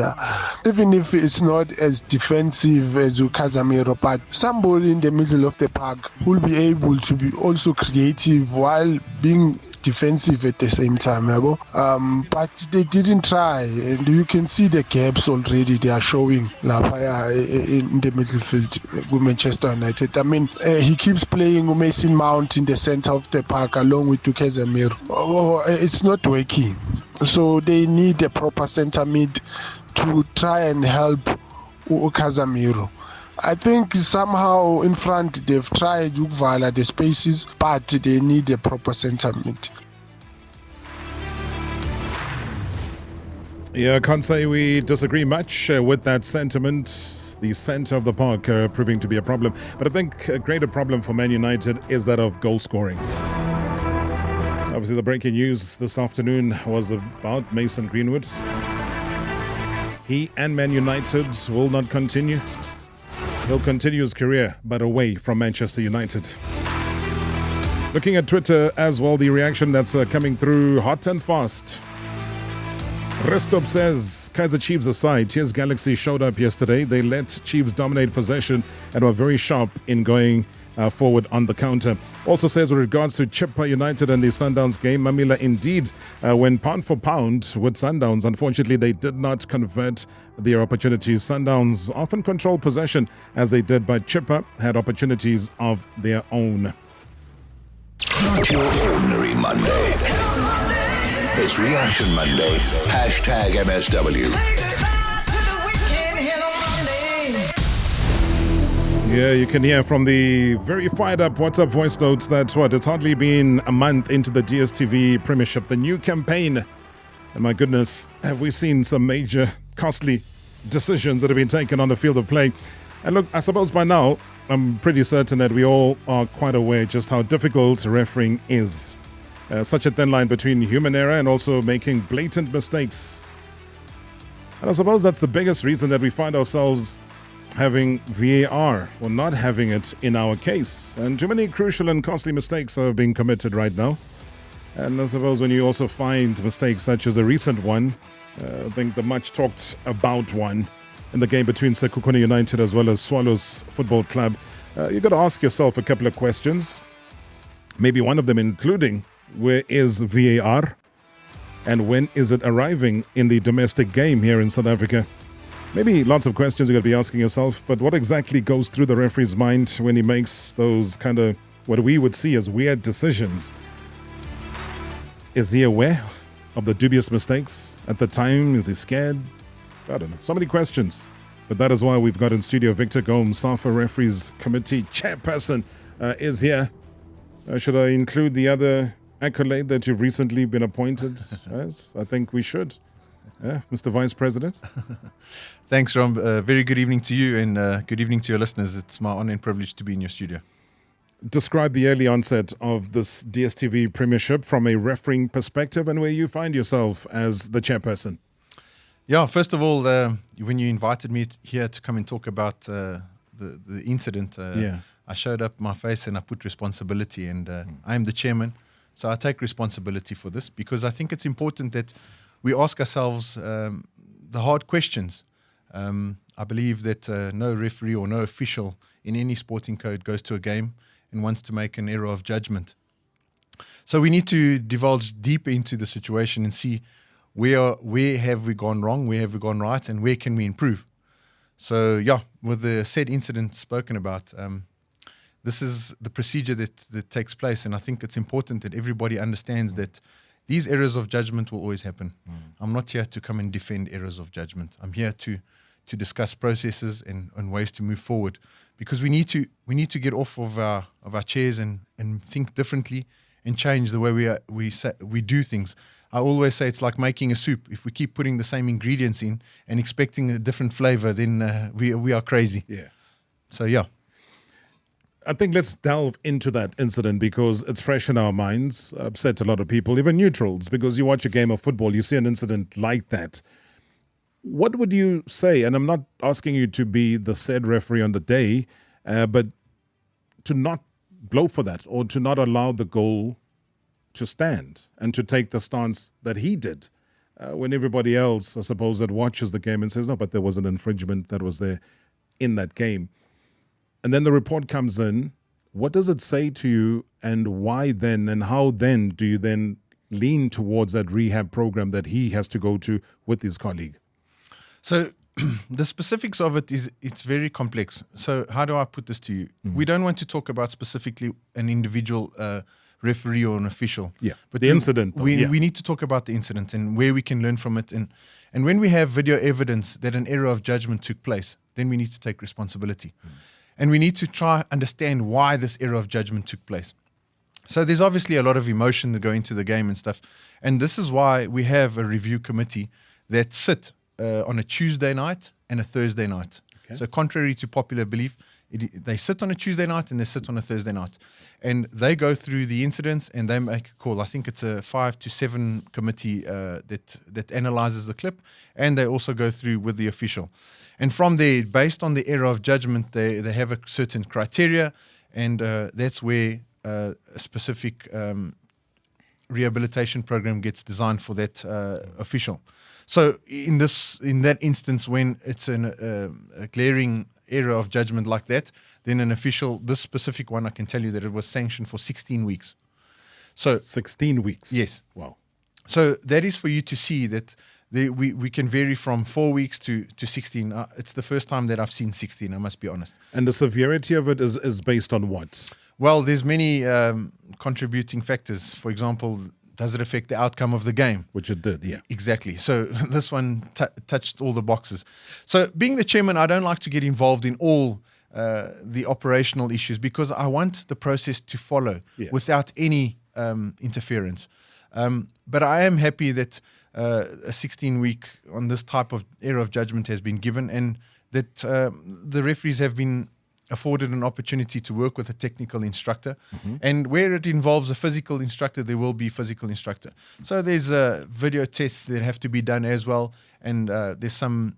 [SPEAKER 6] Even if it's not as defensive as Casemiro, but somebody in the middle of the park will be able to be also creative while being defensive at the same time, but they didn't try, and you can see the gaps already they are showing in the midfield with Manchester United. I mean, he keeps playing Mason Mount in the center of the park along with Casemiro. It's not working, so they need a proper center mid to try and help Casemiro. I think somehow in front they've tried Ukvala the spaces, but they need a proper centre mid.
[SPEAKER 9] Yeah, I can't say we disagree much with that sentiment. The centre of the park proving to be a problem. But I think a greater problem for Man United is that of goal scoring. Obviously, the breaking news this afternoon was about Mason Greenwood. He and Man United will not continue. He'll continue his career, but away from Manchester United. Looking at Twitter as well, the reaction that's coming through hot and fast. Restop says, Kaizer Chiefs aside, Tears Galaxy showed up yesterday. They let Chiefs dominate possession and were very sharp in going forward on the counter. Also says with regards to Chippa United and the Sundowns game, Mamila indeed went pound for pound with Sundowns. Unfortunately, they did not convert their opportunities. Sundowns often control possession as they did, but Chippa had opportunities of their own.
[SPEAKER 1] Not your ordinary Monday. It's Reaction Monday. #MSW.
[SPEAKER 9] Yeah, you can hear from the very fired up WhatsApp voice notes that it's hardly been a month into the DStv Premiership, the new campaign. And my goodness, have we seen some major costly decisions that have been taken on the field of play. And look, I suppose by now, I'm pretty certain that we all are quite aware just how difficult refereeing is. Such a thin line between human error and also making blatant mistakes. And I suppose that's the biggest reason that we find ourselves having VAR, or not having it in our case. And too many crucial and costly mistakes are being committed right now. And I suppose when you also find mistakes such as a recent one, I think the much talked about one in the game between Sekhukhune United as well as Swallows Football Club, you've got to ask yourself a couple of questions. Maybe one of them including, where is VAR? And when is it arriving in the domestic game here in South Africa? Maybe lots of questions you're going to be asking yourself, but what exactly goes through the referee's mind when he makes those kind of what we would see as weird decisions? Is he aware of the dubious mistakes at the time? Is he scared? I don't know. So many questions. But that is why we've got in studio Victor Gomes, SAFA Referees Committee chairperson, is here. Should I include the other accolade that you've recently been appointed as? I think we should. Mr. Vice President.
[SPEAKER 10] Thanks, Rom. Very good evening to you and good evening to your listeners. It's my honor and privilege to be in your studio.
[SPEAKER 9] Describe the early onset of this DStv Premiership from a refereeing perspective and where you find yourself as the chairperson.
[SPEAKER 10] Yeah, first of all, when you invited me here to come and talk about the incident, I showed up my face and I put responsibility, and I am the chairman, so I take responsibility for this because I think it's important that we ask ourselves the hard questions. I believe that no referee or no official in any sporting code goes to a game and wants to make an error of judgment. So we need to divulge deeper into the situation and see where have we gone wrong, where have we gone right, and where can we improve. So yeah, with the said incident spoken about, this is the procedure that takes place. And I think it's important that everybody understands that these errors of judgment will always happen. I'm not here to come and defend errors of judgment. I'm here to discuss processes and ways to move forward, because we need to get off of our chairs and think differently and change the way we do things. I always say it's like making a soup. If we keep putting the same ingredients in and expecting a different flavor, then we are crazy.
[SPEAKER 9] Yeah.
[SPEAKER 10] So yeah.
[SPEAKER 9] I think let's delve into that incident because it's fresh in our minds, upset a lot of people, even neutrals, because you watch a game of football, you see an incident like that. What would you say? And I'm not asking you to be the said referee on the day, but to not blow for that or to not allow the goal to stand and to take the stance that he did when everybody else, I suppose, that watches the game and says, no, but there was an infringement that was there in that game. And then the report comes in. What does it say to you, and why then, and how then do you then lean towards that rehab program that he has to go to with his colleague?
[SPEAKER 10] So the specifics of it's very complex. So how do I put this to you? We don't want to talk about specifically an individual referee or an official.
[SPEAKER 9] Yeah,
[SPEAKER 10] but
[SPEAKER 9] the incident.
[SPEAKER 10] We need to talk about the incident and where we can learn from it. And when we have video evidence that an error of judgment took place, then we need to take responsibility. And we need to try understand why this error of judgment took place. So there's obviously a lot of emotion that go into the game and stuff. And this is why we have a review committee that sit on a Tuesday night and a Thursday night. Okay. So contrary to popular belief, they sit on a Tuesday night and they sit on a Thursday night. And they go through the incidents and they make a call. I think it's a 5 to 7 committee that analyzes the clip, and they also go through with the official. And from there, based on the error of judgment, they have a certain criteria, and that's where a specific rehabilitation program gets designed for that official. So in that instance, when it's a glaring error of judgment like that, then an official, this specific one, I can tell you that it was sanctioned for 16 weeks. So
[SPEAKER 9] 16 weeks?
[SPEAKER 10] Yes.
[SPEAKER 9] Wow.
[SPEAKER 10] So that is for you to see that we can vary from 4 weeks to 16. It's the first time that I've seen 16, I must be honest.
[SPEAKER 9] And the severity of it is based on what?
[SPEAKER 10] Well, there's many contributing factors. For example, does it affect the outcome of the game?
[SPEAKER 9] Which it did, yeah.
[SPEAKER 10] Exactly. So this one touched all the boxes. So being the chairman, I don't like to get involved in all the operational issues because I want the process to follow without any interference. But I am happy that a 16-week on this type of error of judgment has been given, and that the referees have been afforded an opportunity to work with a technical instructor. And where it involves a physical instructor, there will be a physical instructor. So there's video tests that have to be done as well, and there's some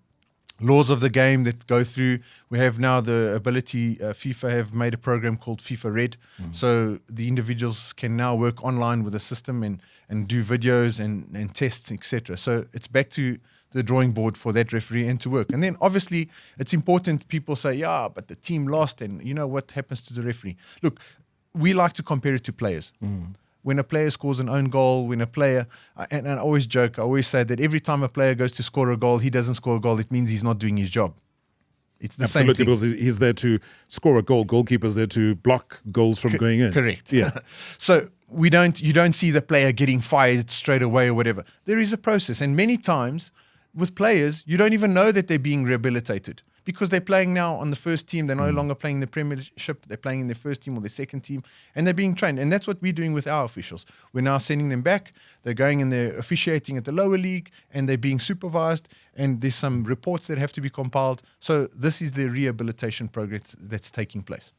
[SPEAKER 10] laws of the game that go through. We have now the ability, FIFA have made a program called FIFA Red. So the individuals can now work online with the system and do videos and tests, etc. So it's back to the drawing board for that referee and to work. And then obviously it's important, people say, yeah, but the team lost, and you know what happens to the referee. Look, we like to compare it to players. When a player scores an own goal, when a player, and I always joke, I always say that every time a player goes to score a goal, he doesn't score a goal, it means he's not doing his job. It's the same thing.
[SPEAKER 9] Because he's there to score a goal. Goalkeeper's there to block goals from going in.
[SPEAKER 10] Correct.
[SPEAKER 9] Yeah.
[SPEAKER 10] So you don't see the player getting fired straight away or whatever. There is a process, and many times with players, you don't even know that they're being rehabilitated because they're playing now on the first team. They're no longer playing the Premiership. They're playing in their first team or their second team, and they're being trained. And that's what we're doing with our officials. We're now sending them back. They're going and they're officiating at the lower league, and they're being supervised, and there's some reports that have to be compiled. So this is the rehabilitation progress that's taking place.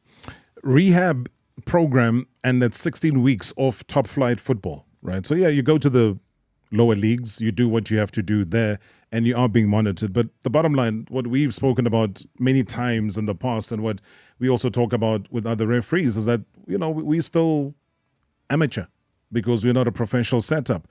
[SPEAKER 9] Rehab program, and that's 16 weeks of top flight football, right? So yeah, you go to the lower leagues, you do what you have to do there, and you are being monitored. But the bottom line, what we've spoken about many times in the past, and what we also talk about with other referees, is that, you know, we're still amateur because we're not a professional setup.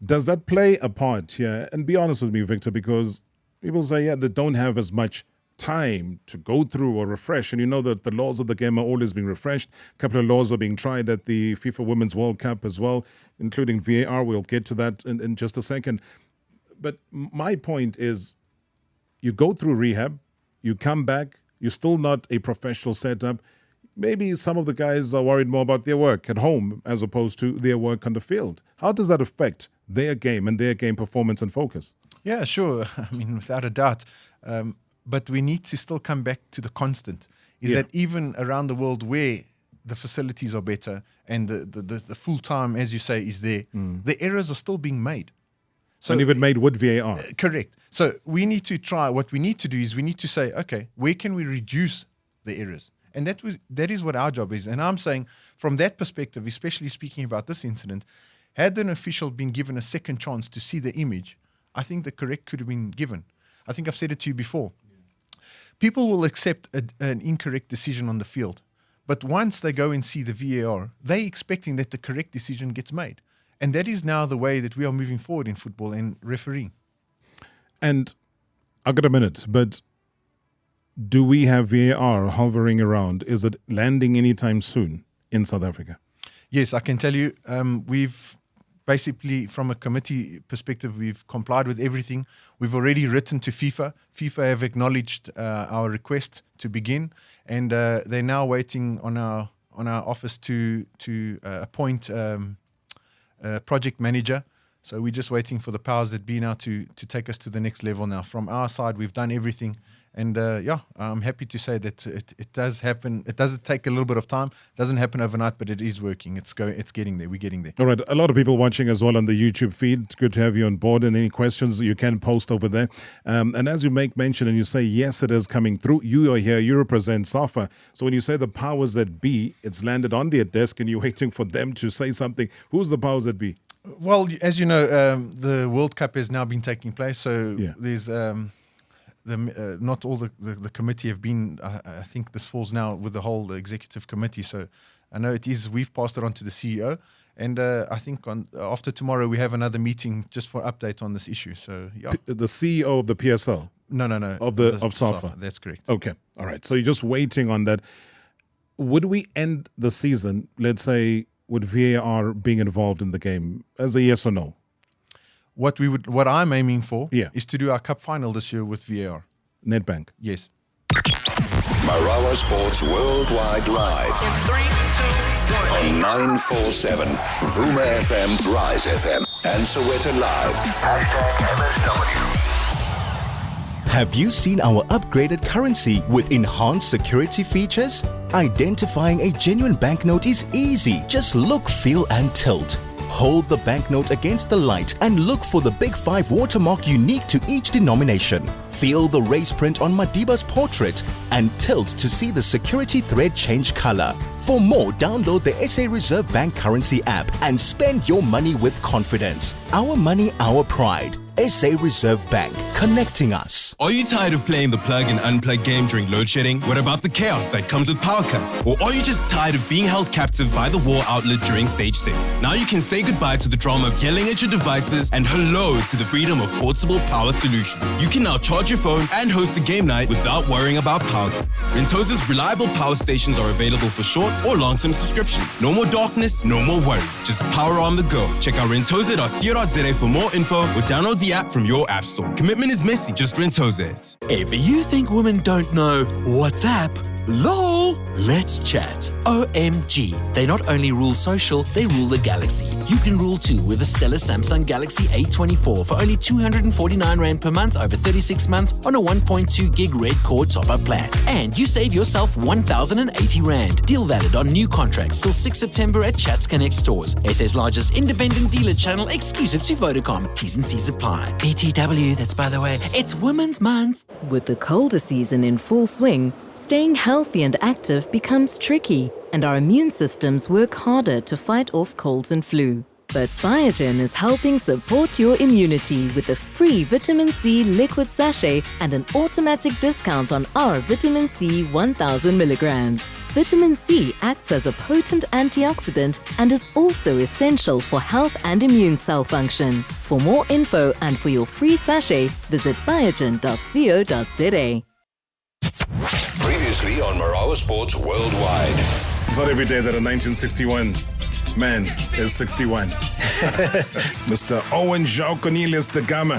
[SPEAKER 9] Does that play a part here? And be honest with me, Victor, because people say, yeah, they don't have as much time to go through or refresh. And you know that the laws of the game are always being refreshed. A couple of laws are being tried at the FIFA Women's World Cup as well, including VAR. We'll get to that in just a second. But my point is, you go through rehab, you come back, you're still not a professional setup. maybe some of the guys are worried more about their work at home as opposed to their work on the field. How does that affect their game and their game performance and focus?
[SPEAKER 10] Yeah, sure. I mean, without a doubt. But we need to still come back to the constant, is that even around the world where the facilities are better and the full time, as you say, is there, the errors are still being made.
[SPEAKER 9] So, and even made with VAR.
[SPEAKER 10] Correct. So we need to try, what we need to do is we need to say, okay, where can we reduce the errors? And that is what our job is. And I'm saying from that perspective, especially speaking about this incident, had an official been given a second chance to see the image, I think the correct could have been given. I think I've said it to you before. People will accept an incorrect decision on the field. But once they go and see the VAR, they're expecting that the correct decision gets made. And that is now the way that we are moving forward in football and refereeing.
[SPEAKER 9] And I've got a minute, but do we have VAR hovering around? Is it landing anytime soon in South Africa?
[SPEAKER 10] Yes, I can tell you. We've basically, from a committee perspective, we've complied with everything. We've already written to FIFA. FIFA have acknowledged our request to begin, and they're now waiting on our office to appoint project manager. So we're just waiting for the powers that be now to take us to the next level now. From our side, we've done everything. And I'm happy to say that it does happen. It does take a little bit of time. It doesn't happen overnight, but it is working. It's getting there. We're getting there.
[SPEAKER 9] All right. A lot of people watching as well on the YouTube feed. It's good to have you on board. And any questions you can post over there. And as you make mention and you say, yes, it is coming through. You are here. You represent SAFA. So when you say the powers that be, it's landed on their desk and you're waiting for them to say something. Who's the powers that be?
[SPEAKER 10] Well, as you know, the World Cup has now been taking place. So there's... not all the committee have been, I think this falls now with the whole executive committee. So I know we've passed it on to the CEO. And I think after tomorrow we have another meeting just for update on this issue. So yeah.
[SPEAKER 9] The CEO of the PSL?
[SPEAKER 10] No.
[SPEAKER 9] Of SAFA?
[SPEAKER 10] That's correct.
[SPEAKER 9] Okay. All right. So you're just waiting on that. Would we end the season, let's say, with VAR being involved in the game as a yes or no?
[SPEAKER 10] What I'm aiming for is to do our cup final this year with VAR.
[SPEAKER 9] Nedbank.
[SPEAKER 10] Yes.
[SPEAKER 1] Marawa Sports Worldwide Live. In 3, 2, 1. On 947, Vuma FM, Rise FM, and Soweto Live. #MSW.
[SPEAKER 11] Have you seen our upgraded currency with enhanced security features? Identifying a genuine banknote is easy. Just look, feel, and tilt. Hold the banknote against the light and look for the Big 5 watermark unique to each denomination. Feel the race print on Madiba's portrait and tilt to see the security thread change color. For more, download the SA Reserve Bank Currency app and spend your money with confidence. Our money, our pride. SA Reserve Bank, connecting us.
[SPEAKER 12] Are you tired of playing the plug and unplug game during load shedding? What about the chaos that comes with power cuts? Or are you just tired of being held captive by the wall outlet during stage 6? Now you can say goodbye to the drama of yelling at your devices and hello to the freedom of portable power solutions. You can now charge your phone and host a game night without worrying about power cuts. Rentosa's reliable power stations are available for short or long-term subscriptions. No more darkness, no more worries. Just power on the go. Check out rentosa.co.za for more info or download the app from your app store. Commitment is messy, just Rentosa it.
[SPEAKER 13] If you think women don't know WhatsApp, lol, let's chat. OMG. They not only rule social, they rule the galaxy. You can rule too with a stellar Samsung Galaxy A24 for only 249 Rand per month over 36 months on a 1.2 gig red core top-up plan. And you save yourself 1,080 Rand. Deal valid on new contracts till 6 September at Chats Connect stores. SA's largest independent dealer channel exclusive to Vodacom. T's and C's apply. BTW, that's by the way, it's Women's Month.
[SPEAKER 20] With the colder season in full swing, staying healthy and active becomes tricky, and our immune systems work harder to fight off colds and flu. But Biogen is helping support your immunity with a free vitamin C liquid sachet and an automatic discount on our vitamin C 1000 milligrams. Vitamin C acts as a potent antioxidant and is also essential for health and immune cell function. For more info and for your free sachet, visit biogen.co.za.
[SPEAKER 1] Previously on Marawa Sports Worldwide.
[SPEAKER 9] It's not every day that a 1961 man is 61. Mr. Owen João Cornelius de Gama.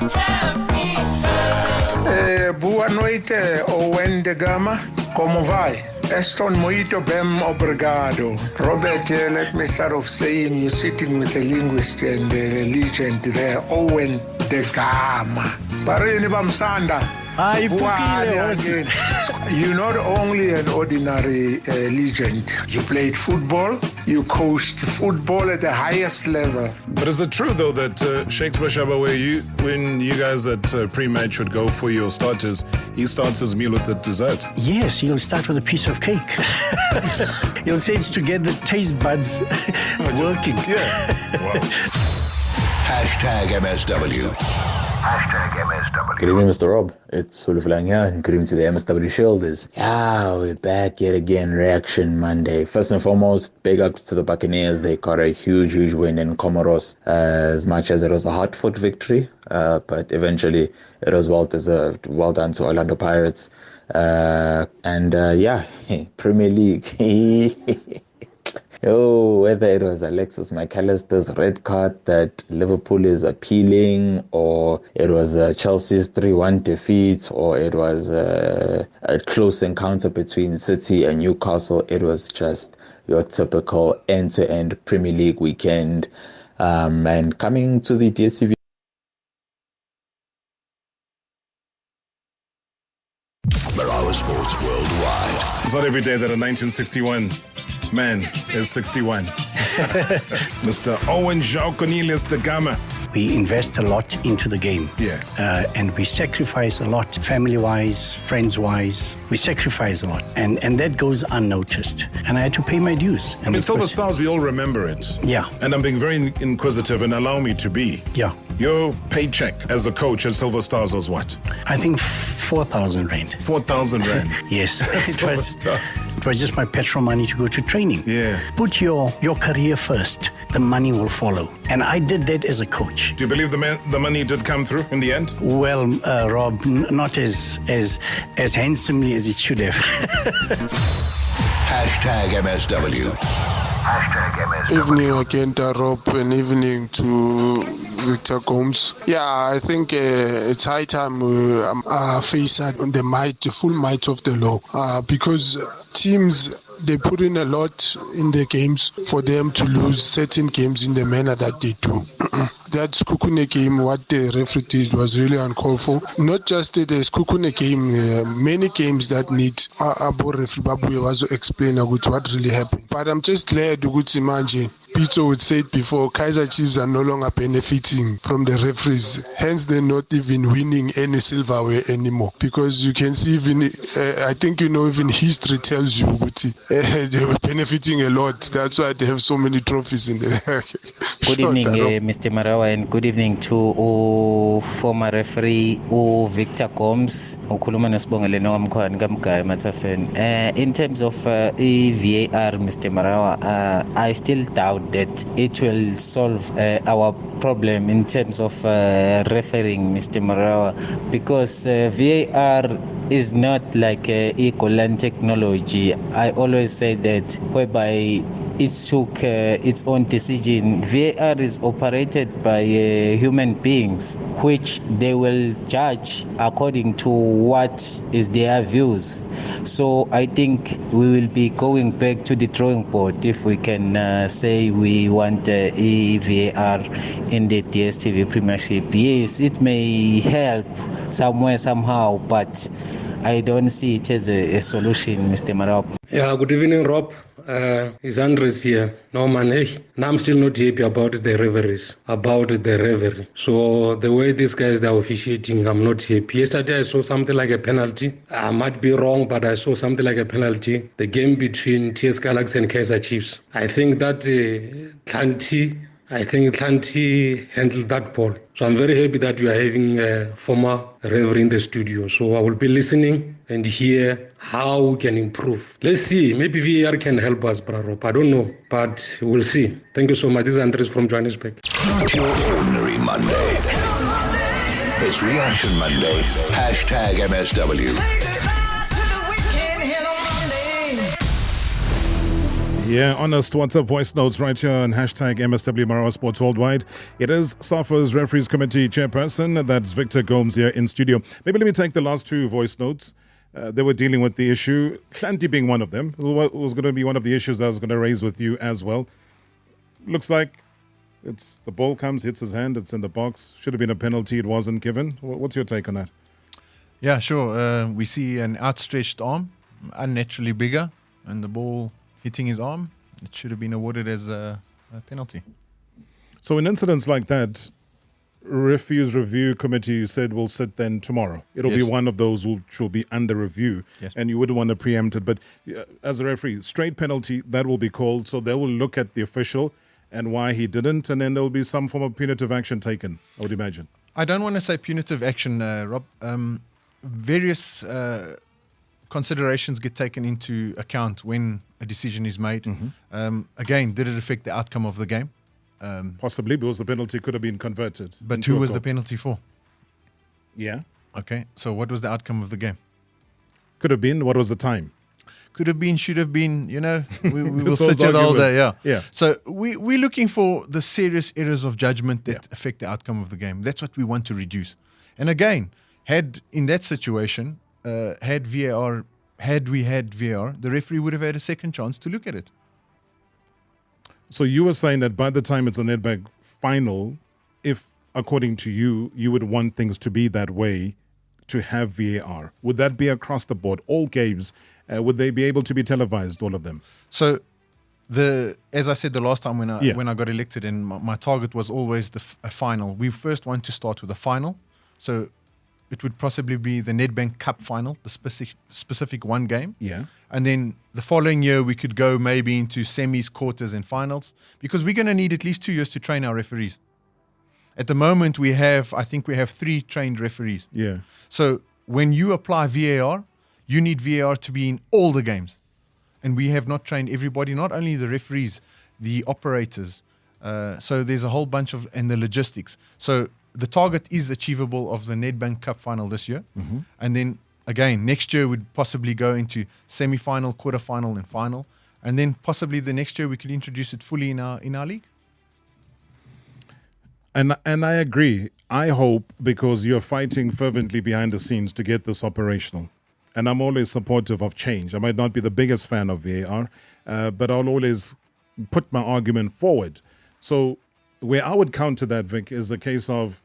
[SPEAKER 14] Boa noite, Owen de Gama. Como vai? Eston muito bem obrigado. Robert, let me start off saying you're sitting with a linguist and a legend there, Owen de Gama. Barini Bamsanda. You're not only an ordinary legend. You played football. You coached football at the highest level.
[SPEAKER 9] But is it true, though, that Shakes Bashaba, when you guys at pre-match would go for your starters, he starts his meal with the dessert?
[SPEAKER 2] Yes, he'll start with a piece of cake. He'll say it's to get the taste buds working.
[SPEAKER 1] Hashtag MSW. Hashtag MSW.
[SPEAKER 15] Good evening, Mr. Rob. It's Hulufulang here, and good evening to the MSW Shoulders. Yeah, we're back yet again. Reaction Monday. First and foremost, big ups to the Buccaneers. They got a huge win in Comoros. As much as it was a hard-fought victory, but eventually it was well deserved. Well done to Orlando Pirates. Premier League. Whether it was Alexis McAllister's red card that Liverpool is appealing, or it was Chelsea's 3-1 defeat, or it was a close encounter between City and Newcastle, it was just your typical end-to-end Premier League weekend. And coming to the DStv
[SPEAKER 1] Marawa Sports Worldwide.
[SPEAKER 9] It's not every day that a 1961 man is 61. Mr. Owen João Cornelius de Gama.
[SPEAKER 2] We invest a lot into the game.
[SPEAKER 9] Yes.
[SPEAKER 2] And we sacrifice a lot, family-wise, friends-wise. We sacrifice a lot. And that goes unnoticed. And I had to pay my dues.
[SPEAKER 9] I mean, Silver Stars, we all remember it.
[SPEAKER 2] Yeah.
[SPEAKER 9] And I'm being very inquisitive, and allow me to be.
[SPEAKER 2] Yeah.
[SPEAKER 9] Your paycheck as a coach at Silver Stars was what?
[SPEAKER 2] I think 4,000 rand.
[SPEAKER 9] 4,000 rand.
[SPEAKER 2] Yes. It was just my petrol money to go to training.
[SPEAKER 9] Yeah.
[SPEAKER 2] Put your career first. The money will follow. And I did that as a coach.
[SPEAKER 9] Do you believe the money did come through in the end?
[SPEAKER 2] Well, Rob, not as handsomely as it should have.
[SPEAKER 1] Hashtag MSW. Hashtag MSW.
[SPEAKER 6] Evening again, Rob, and evening to Victor Gomes. Yeah, I think it's high time face on the full might of the law, because teams, they put in a lot in the games for them to lose certain games in the manner that they do. That Sekhukhune game, what the referee did was really uncalled for. Not just the Sekhukhune game, many games that need Abo referee Babu was to explain what really happened. But I'm just glad to imagine. Peter would say it before, Kaiser Chiefs are no longer benefiting from the referees. Hence, they're not even winning any silverware anymore. Because you can see, even I think even history tells you they were benefiting a lot. That's why they have so many trophies in there.
[SPEAKER 7] Good evening, Mr. Marawa, and good evening to former referee Victor Gomes. In terms of VAR, Mr. Marawa, I still doubt that it will solve our problem in terms of refereeing, Mr. Marawa, because VAR is not like equal technology. I always say that, whereby it took its own decision. VAR is operated by human beings, which they will judge according to what is their views. So I think we will be going back to the drawing board if we can say we want VAR in the DStv Premiership. Yes, it may help somewhere, somehow, but I don't see it as a solution, Mr. Marawa.
[SPEAKER 16] Yeah, good evening, Rob. It's Andres here. No, man, now I'm still not happy about the referee. So the way these guys, they're officiating, I'm not happy. Yesterday I saw something like a penalty. I might be wrong, but I saw something like a penalty. The game between TS Galaxy and Kaiser Chiefs. I think that Klanti handled that ball. So I'm very happy that you are having a former referee in the studio. So I will be listening and hear how we can improve. Let's see. Maybe VAR can help us, Brarop. I don't know, but we'll see. Thank you so much. This is Andres from Johannesburg.
[SPEAKER 1] Not your ordinary Monday. It's Reaction Monday. Hashtag MSW.
[SPEAKER 9] Yeah, honest WhatsApp voice notes right here on hashtag MSW Marawa Sports Worldwide. It is SAFA's Referees Committee chairperson. That's Victor Gomes here in studio. Maybe let me take the last two voice notes. they were dealing with the issue. Shanti being one of them. It was going to be one of the issues I was going to raise with you as well. Looks like the ball comes, hits his hand, it's in the box. Should have been a penalty, it wasn't given. What's your take on that?
[SPEAKER 10] Yeah, sure. We see an outstretched arm, unnaturally bigger, and the ball hitting his arm. It should have been awarded as a penalty.
[SPEAKER 9] So in incidents like that, refuse review committee, you said, will sit then tomorrow. It'll be one of those which will be under review, and you wouldn't want to preempt it. But as a referee, straight penalty, that will be called. So they will look at the official and why he didn't, and then there will be some form of punitive action taken, I would imagine.
[SPEAKER 10] I don't want to say punitive action, Rob. Various considerations get taken into account when a decision is made. Again, did it affect the outcome of the game?
[SPEAKER 9] Possibly, because the penalty could have been converted.
[SPEAKER 10] But who was the penalty for?
[SPEAKER 9] Yeah.
[SPEAKER 10] Okay, so what was the outcome of the game?
[SPEAKER 9] Could have been. What was the time?
[SPEAKER 10] Could have been, should have been, we will sit here all day,
[SPEAKER 9] yeah.
[SPEAKER 10] So we're looking for the serious errors of judgment that affect the outcome of the game. That's what we want to reduce. And again, in that situation, had we had VAR, the referee would have had a second chance to look at it.
[SPEAKER 9] So you were saying that by the time it's a Nedbank final, if, according to you, you would want things to be that way to have VAR. Would that be across the board? All games, would they be able to be televised, all of them?
[SPEAKER 10] So, as I said the last time when I got elected, and my target was always a final. We first want to start with a final. So it would possibly be the Nedbank Cup final, the specific one game.
[SPEAKER 9] Yeah.
[SPEAKER 10] And then the following year, we could go maybe into semis, quarters, and finals, because we're going to need at least 2 years to train our referees. At the moment, I think we have 3 trained referees.
[SPEAKER 9] Yeah.
[SPEAKER 10] So when you apply VAR, you need VAR to be in all the games. And we have not trained everybody, not only the referees, the operators. So there's a whole bunch and the logistics. So the target is achievable of the Nedbank Cup final this year. And then, again, next year we'd possibly go into semi-final, quarter-final, and final. And then possibly the next year we could introduce it fully in our league.
[SPEAKER 9] And I agree. I hope, because you're fighting fervently behind the scenes to get this operational. And I'm always supportive of change. I might not be the biggest fan of VAR, but I'll always put my argument forward. So where I would counter that, Vic, is a case of,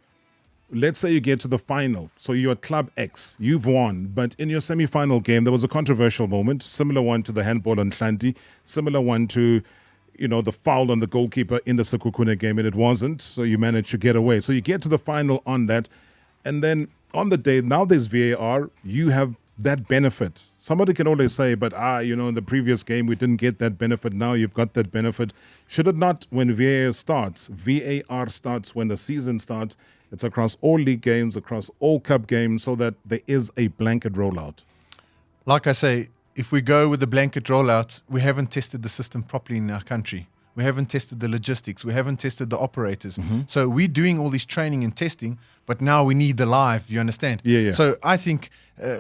[SPEAKER 9] let's say you get to the final. So you're at Club X, you've won, but in your semi-final game, there was a controversial moment, similar one to the handball on Shanti, similar one to, the foul on the goalkeeper in the Sekhukhune game, and it wasn't, so you managed to get away. So you get to the final on that, and then on the day, now there's VAR, you have that benefit. Somebody can always say, but in the previous game, we didn't get that benefit. Now you've got that benefit. Should it not, when VAR starts when the season starts, it's across all league games, across all cup games, so that there is a blanket rollout?
[SPEAKER 10] Like I say, if we go with the blanket rollout, we haven't tested the system properly in our country. We haven't tested the logistics. We haven't tested the operators. So we're doing all this training and testing, but now we need the live, you understand?
[SPEAKER 9] Yeah.
[SPEAKER 10] So I think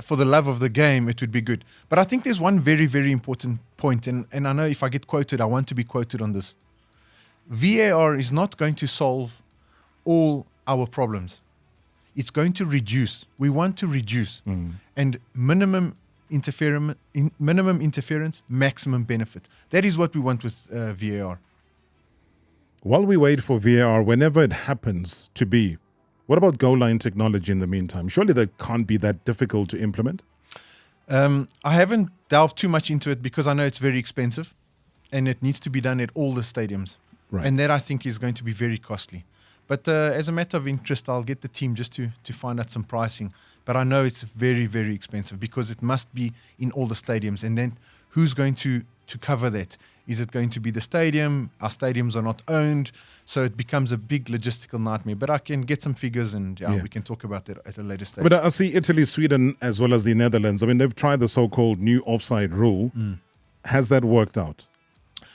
[SPEAKER 10] for the love of the game, it would be good. But I think there's one very, very important point, and I know if I get quoted, I want to be quoted on this. VAR is not going to solve all our problems. It's going to reduce. We want to reduce. And minimum interference, maximum benefit. That is what we want with VAR.
[SPEAKER 9] While we wait for VAR, whenever it happens to be, what about goal line technology in the meantime? Surely that can't be that difficult to implement?
[SPEAKER 10] I haven't delved too much into it because I know it's very expensive and it needs to be done at all the stadiums.
[SPEAKER 9] Right.
[SPEAKER 10] And that I think is going to be very costly. But as a matter of interest, I'll get the team just to find out some pricing. But I know it's very, very expensive because it must be in all the stadiums. And then who's going to cover that? Is it going to be the stadium? Our stadiums are not owned. So it becomes a big logistical nightmare. But I can get some figures and we can talk about that at a later stage.
[SPEAKER 9] But I see Italy, Sweden, as well as the Netherlands. I mean, they've tried the so-called new offside rule. Has that worked out?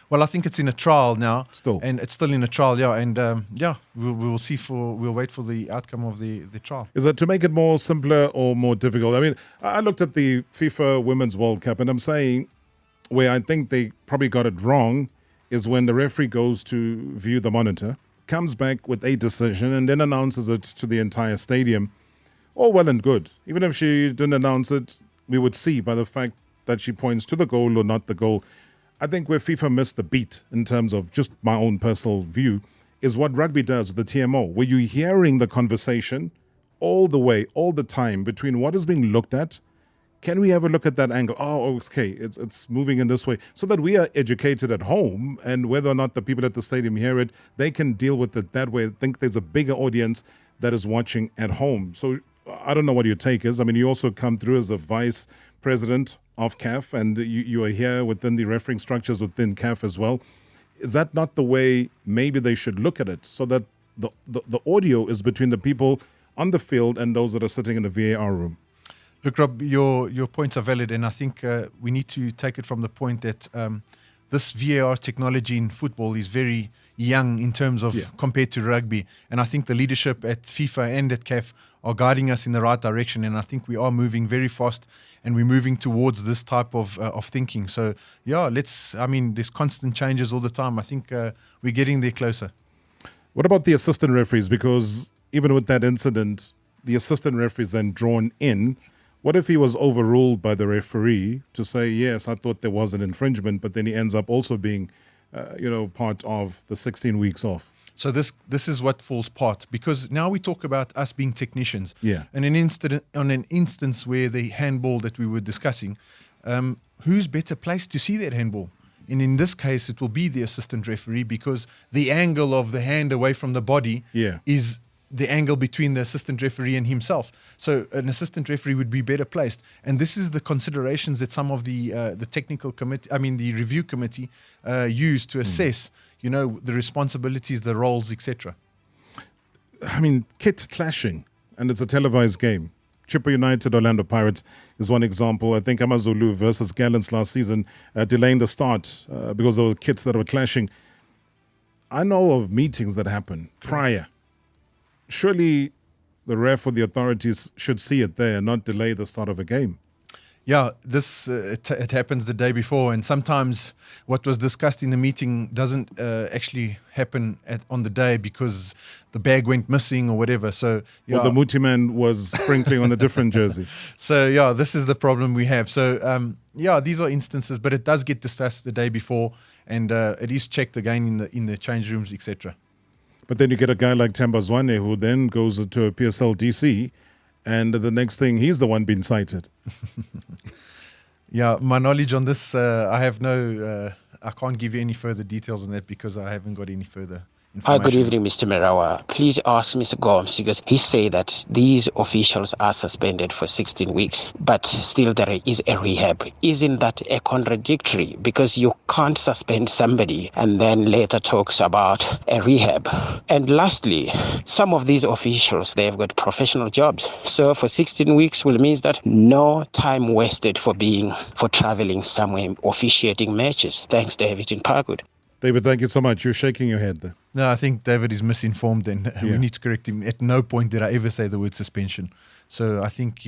[SPEAKER 10] Well, I think it's in a trial now.
[SPEAKER 9] Still.
[SPEAKER 10] And it's still in a trial, And we'll see we'll wait for the outcome of the trial.
[SPEAKER 9] Is that to make it more simpler or more difficult? I mean, I looked at the FIFA Women's World Cup and I'm saying where I think they probably got it wrong is when the referee goes to view the monitor, comes back with a decision and then announces it to the entire stadium. All well and good. Even if she didn't announce it, we would see by the fact that she points to the goal or not the goal. I think where FIFA missed the beat in terms of just my own personal view is what rugby does with the TMO, where you're hearing the conversation all the way, all the time between what is being looked at. Can we have a look at that angle? Oh, okay, it's moving in this way. So that we are educated at home, and whether or not the people at the stadium hear it, they can deal with it that way. I think there's a bigger audience that is watching at home. So I don't know what your take is. I mean, you also come through as a vice president of CAF, and you are here within the refereeing structures within CAF as well. Is that not the way maybe they should look at it, so that the audio is between the people on the field and those that are sitting in the VAR room?
[SPEAKER 10] Look, Rob, your points are valid, and I think we need to take it from the point that this VAR technology in football is very young in terms of compared to rugby. And I think the leadership at FIFA and at CAF are guiding us in the right direction, and I think we are moving very fast, and we're moving towards this type of thinking. So, there's constant changes all the time. I think we're getting there closer.
[SPEAKER 9] What about the assistant referees? Because even with that incident, the assistant referee is then drawn in. What if he was overruled by the referee to say, yes, I thought there was an infringement, but then he ends up also being, part of the 16 weeks off?
[SPEAKER 10] So this is what falls apart, because now we talk about us being technicians.
[SPEAKER 9] Yeah.
[SPEAKER 10] And on an instance where the handball that we were discussing, who's better placed to see that handball? And in this case, it will be the assistant referee, because the angle of the hand away from the body is the angle between the assistant referee and himself. So an assistant referee would be better placed. And this is the considerations that some of the technical committee, the review committee use to assess, the responsibilities, the roles, etc.
[SPEAKER 9] Kits clashing, and it's a televised game. Chipper United, Orlando Pirates is one example. I think Amazulu versus Gallants last season delaying the start because of the kits that were clashing. I know of meetings that happen prior. Surely the ref or the authorities should see it there and not delay the start of a game.
[SPEAKER 10] Yeah, this it happens the day before, and sometimes what was discussed in the meeting doesn't actually happen on the day because the bag went missing or whatever. So
[SPEAKER 9] or the Muti man was sprinkling on a different jersey.
[SPEAKER 10] So this is the problem we have. So these are instances, but it does get discussed the day before, and it is checked again in the change rooms, etc.
[SPEAKER 9] But then you get a guy like Tambazwane who then goes to a PSL DC, and the next thing, he's the one being cited.
[SPEAKER 10] My knowledge on this, I have I can't give you any further details on that because I haven't got any further
[SPEAKER 17] Hi, good evening, Mr. Marawa. Please ask Mr. Gomes, because he said that these officials are suspended for 16 weeks, but still there is a rehab. Isn't that a contradictory? Because you can't suspend somebody and then later talks about a rehab. And lastly, some of these officials, they've got professional jobs. So for 16 weeks will mean that no time wasted for traveling somewhere, officiating matches. Thanks, David in Parkwood.
[SPEAKER 9] David, thank you so much. You're shaking your head there.
[SPEAKER 10] No, I think David is misinformed, and we need to correct him. At no point did I ever say the word suspension. So I think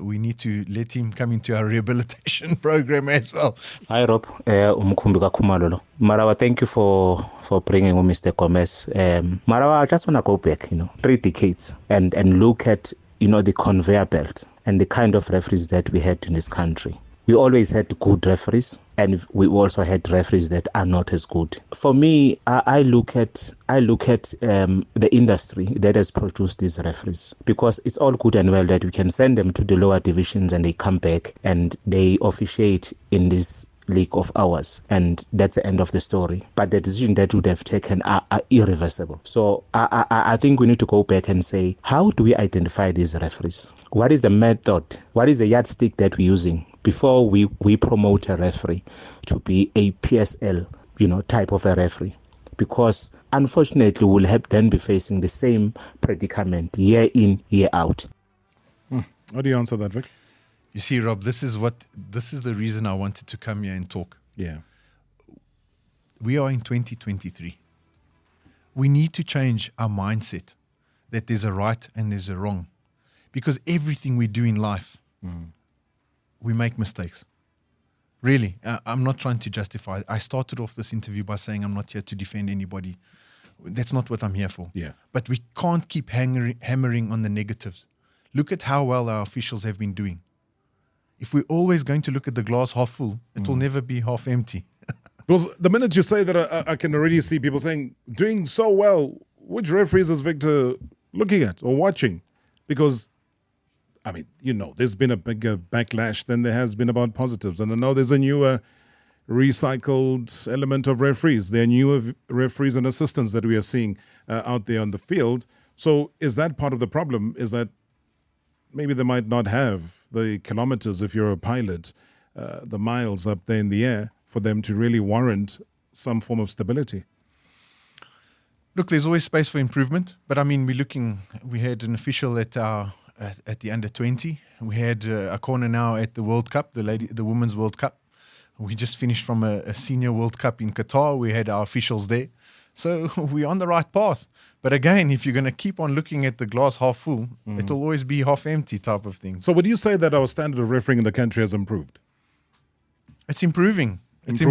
[SPEAKER 10] we need to let him come into our rehabilitation program as well.
[SPEAKER 7] Hi, Rob. Marawa, thank you for bringing on Mr. Gomes. Marawa, I just want to go back, 3 decades and look at, the conveyor belt and the kind of referees that we had in this country. We always had good referees, and we also had referees that are not as good. For me, I look at the industry that has produced these referees, because it's all good and well that we can send them to the lower divisions and they come back and they officiate in this league of ours, and that's the end of the story. But the decision that would have taken are irreversible. So I think we need to go back and say, how do we identify these referees? What is the method? What is the yardstick that we're using before we promote a referee to be a PSL, type of a referee? Because unfortunately, we'll have then be facing the same predicament year in, year out.
[SPEAKER 9] How do you answer that, Vic?
[SPEAKER 10] You see, Rob, this is the reason I wanted to come here and talk.
[SPEAKER 9] Yeah.
[SPEAKER 10] We are in 2023. We need to change our mindset that there's a right and there's a wrong. Because everything we do in life, we make mistakes. Really, I'm not trying to justify. I started off this interview by saying I'm not here to defend anybody. That's not what I'm here for.
[SPEAKER 9] Yeah.
[SPEAKER 10] But we can't keep hammering on the negatives. Look at how well our officials have been doing. if we're always going to look at the glass half full, it will never be half empty.
[SPEAKER 9] Because the minute you say that, I can already see people saying, doing so well, which referees is Victor looking at or watching? Because, I mean, there's been a bigger backlash than there has been about positives. And I know there's a newer recycled element of referees. There are newer referees and assistants that we are seeing out there on the field. So is that part of the problem? Is that maybe they might not have the kilometers if you're a pilot, the miles up there in the air for them to really warrant some form of stability?
[SPEAKER 10] Look, there's always space for improvement. But I mean, we had an official at the under 20. We had a corner now at the World Cup, the Women's World Cup. We just finished from a senior World Cup in Qatar. We had our officials there. So we're on the right path. But again, if you're going to keep on looking at the glass half full, it'll always be half empty type of thing.
[SPEAKER 9] So would you say that our standard of refereeing in the country has improved?
[SPEAKER 10] It's improving. It's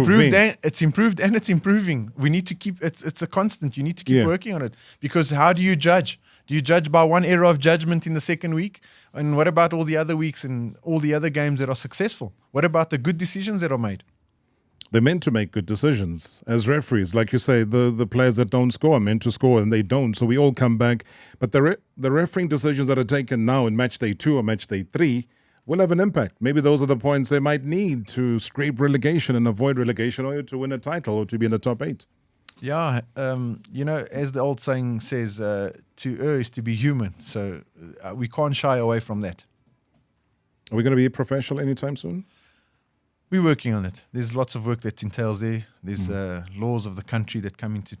[SPEAKER 10] improved and it's improving. We need to keep, it's a constant. You need to keep working on it. Because how do you judge? Do you judge by one error of judgment in the second week? And what about all the other weeks and all the other games that are successful? What about the good decisions that are made?
[SPEAKER 9] They're meant to make good decisions as referees. Like you say, the players that don't score are meant to score and they don't. So we all come back. But the refereeing decisions that are taken now in match day 2 or match day 3 will have an impact. Maybe those are the points they might need to scrape relegation and avoid relegation, or to win a title or to be in the top 8.
[SPEAKER 10] Yeah, as the old saying says, to err is to be human. So we can't shy away from that.
[SPEAKER 9] Are we going to be professional anytime soon?
[SPEAKER 10] We're working on it. There's lots of work that entails there. There's laws of the country that come into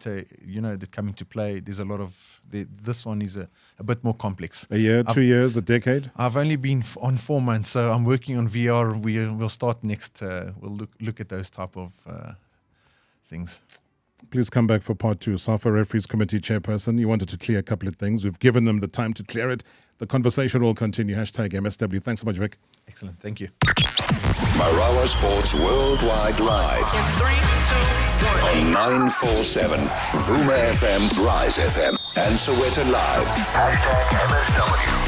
[SPEAKER 10] play. There's a lot of this one is a bit more complex.
[SPEAKER 9] A year, 2 years, a decade.
[SPEAKER 10] I've only been on 4 months, so I'm working on VAR. We'll start next. We'll look at those type of things.
[SPEAKER 9] Please come back for part 2. SAFA Referees Committee Chairperson, you wanted to clear a couple of things. We've given them the time to clear it. The conversation will continue. #MSW. Thanks so much, Vic.
[SPEAKER 10] Excellent. Thank you.
[SPEAKER 1] Marawa Sports Worldwide Live. In 3, 2, 1. On 947, Vuma FM, Rise FM, and Soweto Live. #MSW.